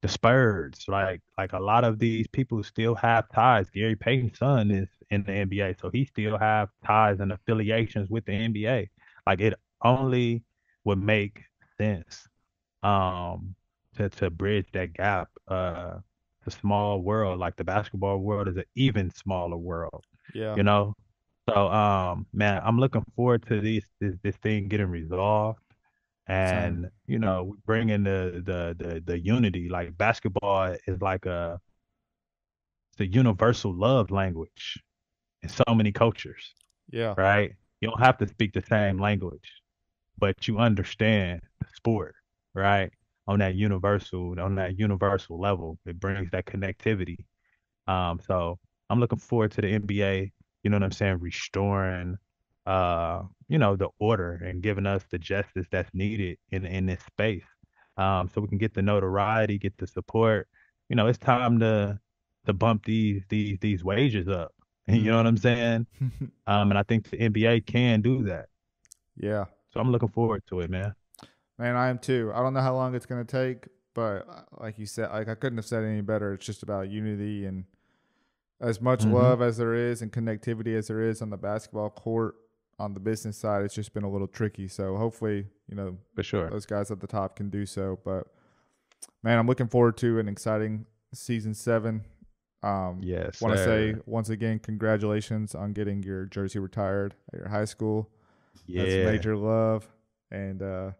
the Spurs. Like a lot of these people still have ties. Gary Payton's son is in the NBA, so he still have ties and affiliations with the NBA. Like it only would make sense um to bridge that gap. The small world, like the basketball world, is an even smaller world, Yeah. you know. So man, I'm looking forward to this thing getting resolved Same. and bringing the unity. Like basketball is like it's a universal love language in so many cultures, Yeah. right? You don't have to speak the same language, but you understand the sport, right? On that universal level, it brings that connectivity. So I'm looking forward to the NBA, you know what I'm saying, restoring the order and giving us the justice that's needed in this space. So we can get the notoriety, get the support. It's time to bump these wages up. You know what Mm-hmm. I'm saying? And I think the NBA can do that. Yeah. So I'm looking forward to it, man. Man, I am too. I don't know how long it's going to take, but like you said, like I couldn't have said it any better. It's just about unity and as much Hmm. love as there is and connectivity as there is on the basketball court. On the business side, it's just been a little tricky. So hopefully, For sure. those guys at the top can do so. But man, I'm looking forward to an exciting season 7. Yes, Want to say sir. once again, congratulations on getting your jersey retired at your high school. That's Yeah. major love, and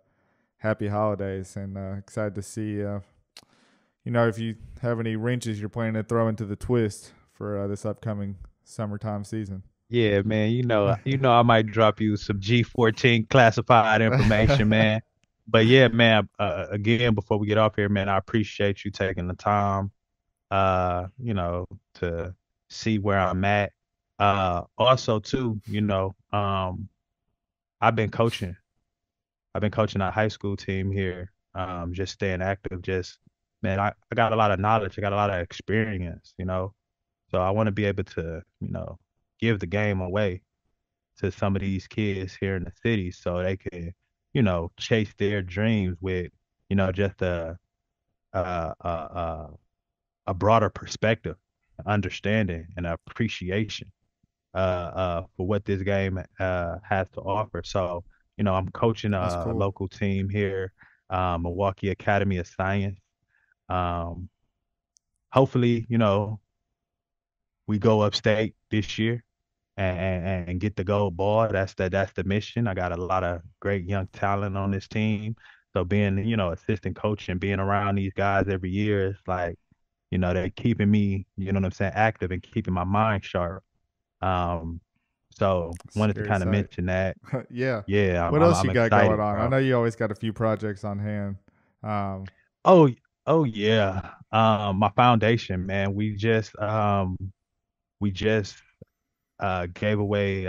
happy holidays. And excited to see, if you have any wrenches you're planning to throw into the twist for this upcoming summertime season. Yeah, man. I might drop you some G14 classified information, man. But yeah, man, again, before we get off here, man, I appreciate you taking the time, to see where I'm at. Also too, I've been coaching. I've been coaching a high school team here. Just staying active, man, I got a lot of knowledge, I got a lot of experience. So I want to be able to, give the game away to some of these kids here in the city so they can, chase their dreams with, just a a broader perspective, understanding, and appreciation for what this game has to offer. So, I'm coaching That's a cool. local team here, Milwaukee Academy of Science. Um, Hopefully, we go upstate this year and get the gold ball. That's the mission. I got a lot of great young talent on this team. So being, assistant coach and being around these guys every year is like, they're keeping me, you know what I'm saying, active and keeping my mind sharp. Um, so wanted to Scary kind of sight. mention that. Yeah. Yeah, I'm What I'm, else you I'm got going excited, on? I bro. know you always got a few projects on hand. Um, Oh, oh yeah. My foundation, man. We just gave away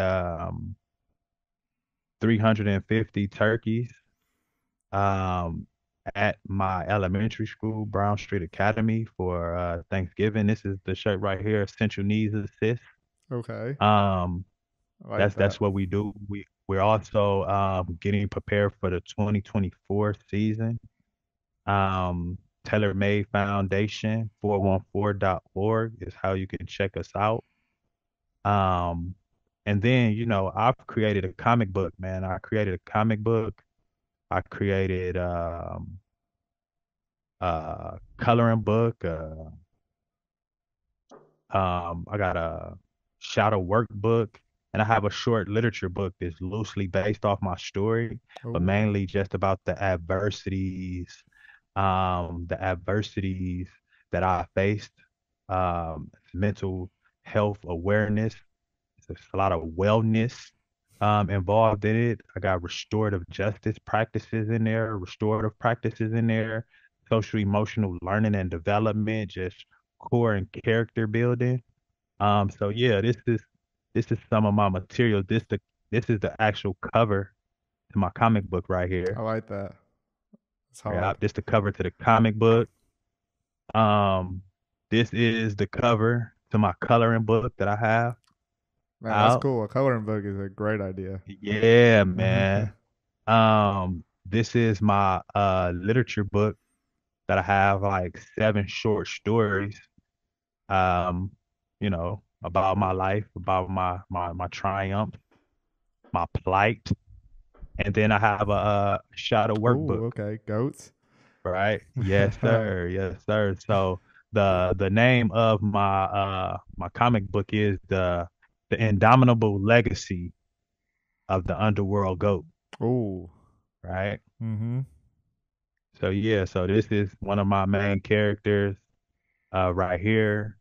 350 turkeys um at my elementary school, Brown Street Academy, for Thanksgiving. This is the shirt right here, Essential Needs Assist. okay. Um, I like that's that. what we do. We're also getting prepared for the 2024 season. Um, Tailor Made Foundation 414.org is how you can check us out. Um, and then, I've created a comic book, man. I created a comic book. I created coloring book. I got a shadow workbook, and I have a short literature book that's loosely based off my story, but Oh, mainly just about the adversities that I faced, mental health awareness. There's a lot of wellness involved in it. I got restorative justice practices in there, restorative practices in there, social emotional learning and development, just core and character building. So yeah, this is some of my material. This is the actual cover to my comic book right I here. like that. It's Yeah, hard. this the cover to the comic book. Um, this is the cover to my coloring book that I have Man, that's out. cool. A coloring book is a great idea. Yeah, man. This is my literature book that I have like 7 short stories. About my life, about my triumph, my plight, and then I have a shadow Oh, workbook, okay. Goats. right? Yes, sir. Yes, sir. So the name of my comic book is the Indomitable Legacy of the Underworld Goat, Oh. right? Mm-hmm. So yeah, so this is one of my main characters right here.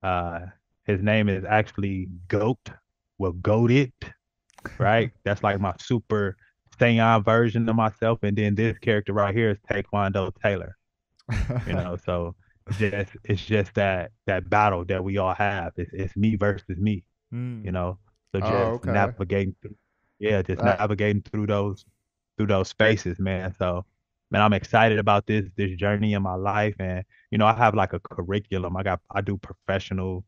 Uh, his name is actually Goat. Well, Goated, right? That's like my super Saiyan version of myself. And then this character right here is Taekwondo Taylor. So it's just that battle that we all have. It's me versus me, you mm. know. So Oh, just okay. navigating through, yeah, just That navigating through those spaces, man. So, man, I'm excited about this journey in my life, and I have like a curriculum. I do professional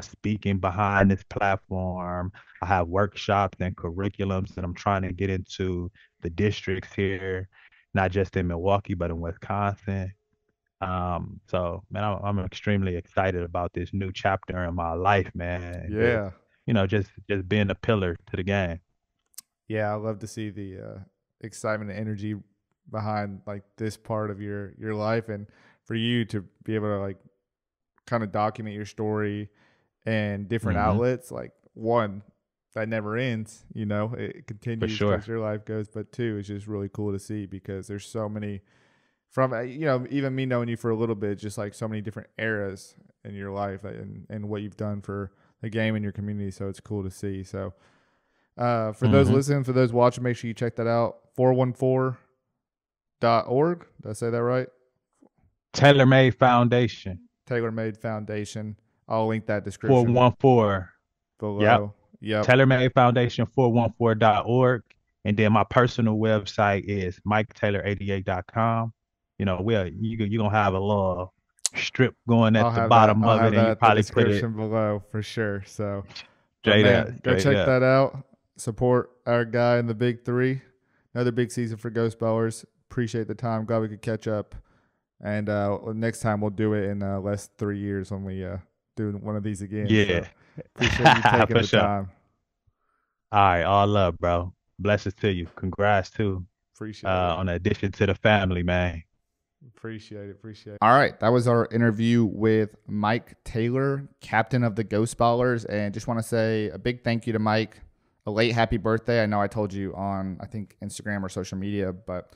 speaking behind this platform. I have workshops and curriculums that I'm trying to get into the districts here, not just in Milwaukee, but in Wisconsin. So man, I'm extremely excited about this new chapter in my life, man. And just, yeah. just being a pillar to the game. Yeah, I love to see the excitement and energy behind like this part of your life, and for you to be able to like kind of document your story and different Mm-hmm. outlets, like one, that never ends, it For continues sure. because your life goes, but two, it's just really cool to see because there's so many from, even me knowing you for a little bit, just like so many different eras in your life and what you've done for the game and your community. So it's cool to see. So for those Mm-hmm. listening, for those watching, make sure you check that out. 414.org. Did I say that right? Tailor-Made Foundation. TaylorMade Foundation. I'll link that description 414. Yep. below. Yep. Tailor-Made Foundation 414.org. And then my personal website is MikeTaylor88.com. You're gonna have a little strip going at I'll the have that. bottom I'll of have it, and that you at the probably put it description below for sure. So, but straight up, man, go straight check up. that out. Support our guy in the Big Three. Another big season for Ghost Bowlers. Appreciate the time. Glad we could catch up. And next time we'll do it in less than 3 years when we do one of these again. So Yeah. appreciate you taking For the sure. time. All right, all love, bro. Blessings to you. Congrats too. Appreciate it. On the addition to the family, man. Appreciate it. All right. That was our interview with Mike Taylor, captain of the Ghost Ballers. And just want to say a big thank you to Mike. A late happy birthday. I know I told you on, I think, Instagram or social media, but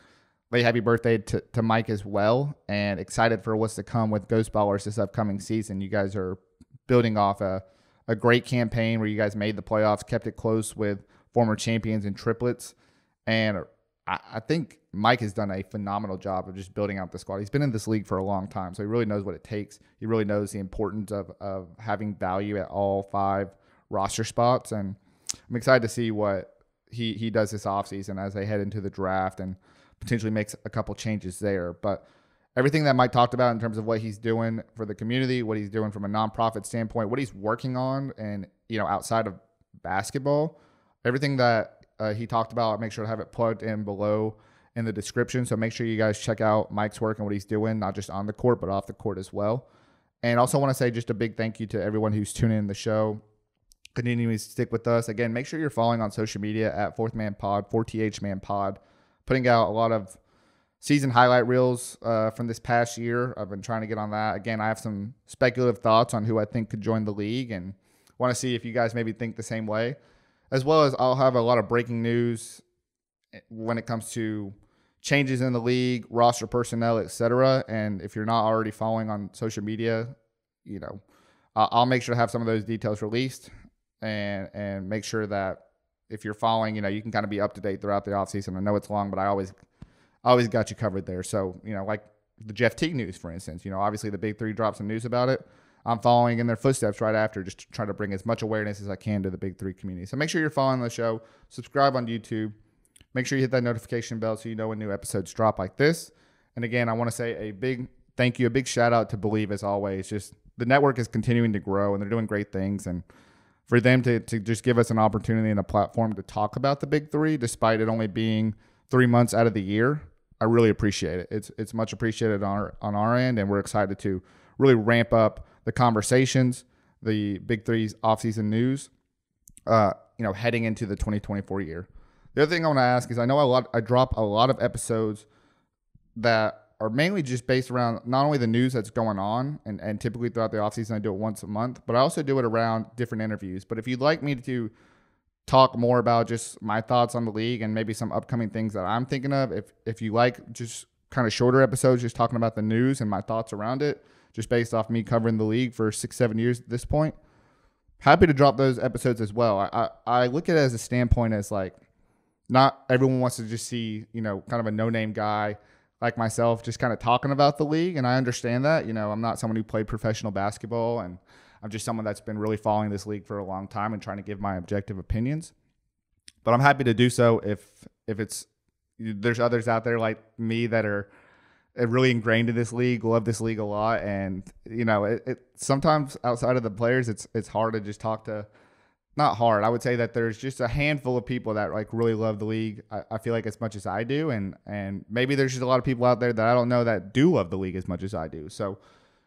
late happy birthday to Mike as well. And excited for what's to come with Ghost Ballers this upcoming season. You guys are building off a great campaign where you guys made the playoffs, kept it close with former champions and triplets. And I think Mike has done a phenomenal job of just building out the squad. He's been in this league for a long time, so he really knows what it takes. He really knows the importance of having value at all 5 roster spots. And I'm excited to see what he does this offseason as they head into the draft and potentially makes a couple changes there. But everything that Mike talked about in terms of what he's doing for the community, what he's doing from a nonprofit standpoint, what he's working on, and outside of basketball, everything that he talked about, I'll make sure to have it plugged in below in the description. So make sure you guys check out Mike's work and what he's doing, not just on the court, but off the court as well. And also want to say just a big thank you to everyone who's tuning in the show, continuing to stick with us. Again, make sure you're following on social media at Fourth Man Pod, 4TH Man Pod, putting out a lot of season highlight reels from this past year. I've been trying to get on that. Again, I have some speculative thoughts on who I think could join the league and want to see if you guys maybe think the same way. As well as I'll have a lot of breaking news when it comes to changes in the league, roster personnel, etc. And if you're not already following on social media, I'll make sure to have some of those details released and make sure that if you're following, you can kind of be up to date throughout the offseason. I know it's long, but I always got you covered there. So, like the Jeff Teague news, for instance, obviously the Big Three dropped some news about it. I'm following in their footsteps right after, just to try to bring as much awareness as I can to the Big Three community. So make sure you're following the show. Subscribe on YouTube. Make sure you hit that notification bell so you know when new episodes drop like this. And again, I want to say a big thank you, a big shout out to Believe as always. Just the network is continuing to grow and they're doing great things. And for them to just give us an opportunity and a platform to talk about the Big Three, despite it only being 3 months out of the year, I really appreciate it. It's much appreciated on our end, and we're excited to really ramp up the conversations, the Big Three's offseason news, heading into the 2024 year. The other thing I want to ask is I know I drop a lot of episodes that are mainly just based around not only the news that's going on, and typically throughout the offseason I do it once a month, but I also do it around different interviews. But if you'd like me to talk more about just my thoughts on the league and maybe some upcoming things that I'm thinking of, if you like just kind of shorter episodes just talking about the news and my thoughts around it, just based off me covering the league for 6-7 years at this point, happy to drop those episodes as well. I look at it as a standpoint as like not everyone wants to just see, kind of a no-name guy like myself just kind of talking about the league, and I understand that. I'm not someone who played professional basketball, and I'm just someone that's been really following this league for a long time and trying to give my objective opinions. But I'm happy to do so if there's others out there like me that are really ingrained in this league, love this league a lot, and it sometimes outside of the players, it's hard to just talk to. Not hard. I would say that there's just a handful of people that like really love the league. I feel like as much as I do, and maybe there's just a lot of people out there that I don't know that do love the league as much as I do. So,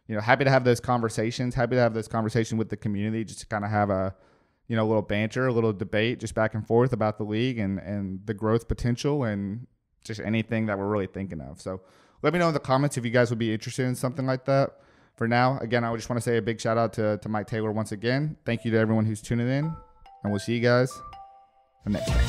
happy to have those conversations. Happy to have this conversation with the community, just to kind of have a little banter, a little debate, just back and forth about the league and the growth potential and just anything that we're really thinking of. So let me know in the comments if you guys would be interested in something like that. for now, again, I just want to say a big shout out to Mike Taylor once again. Thank you to everyone who's tuning in, and we'll see you guys next time.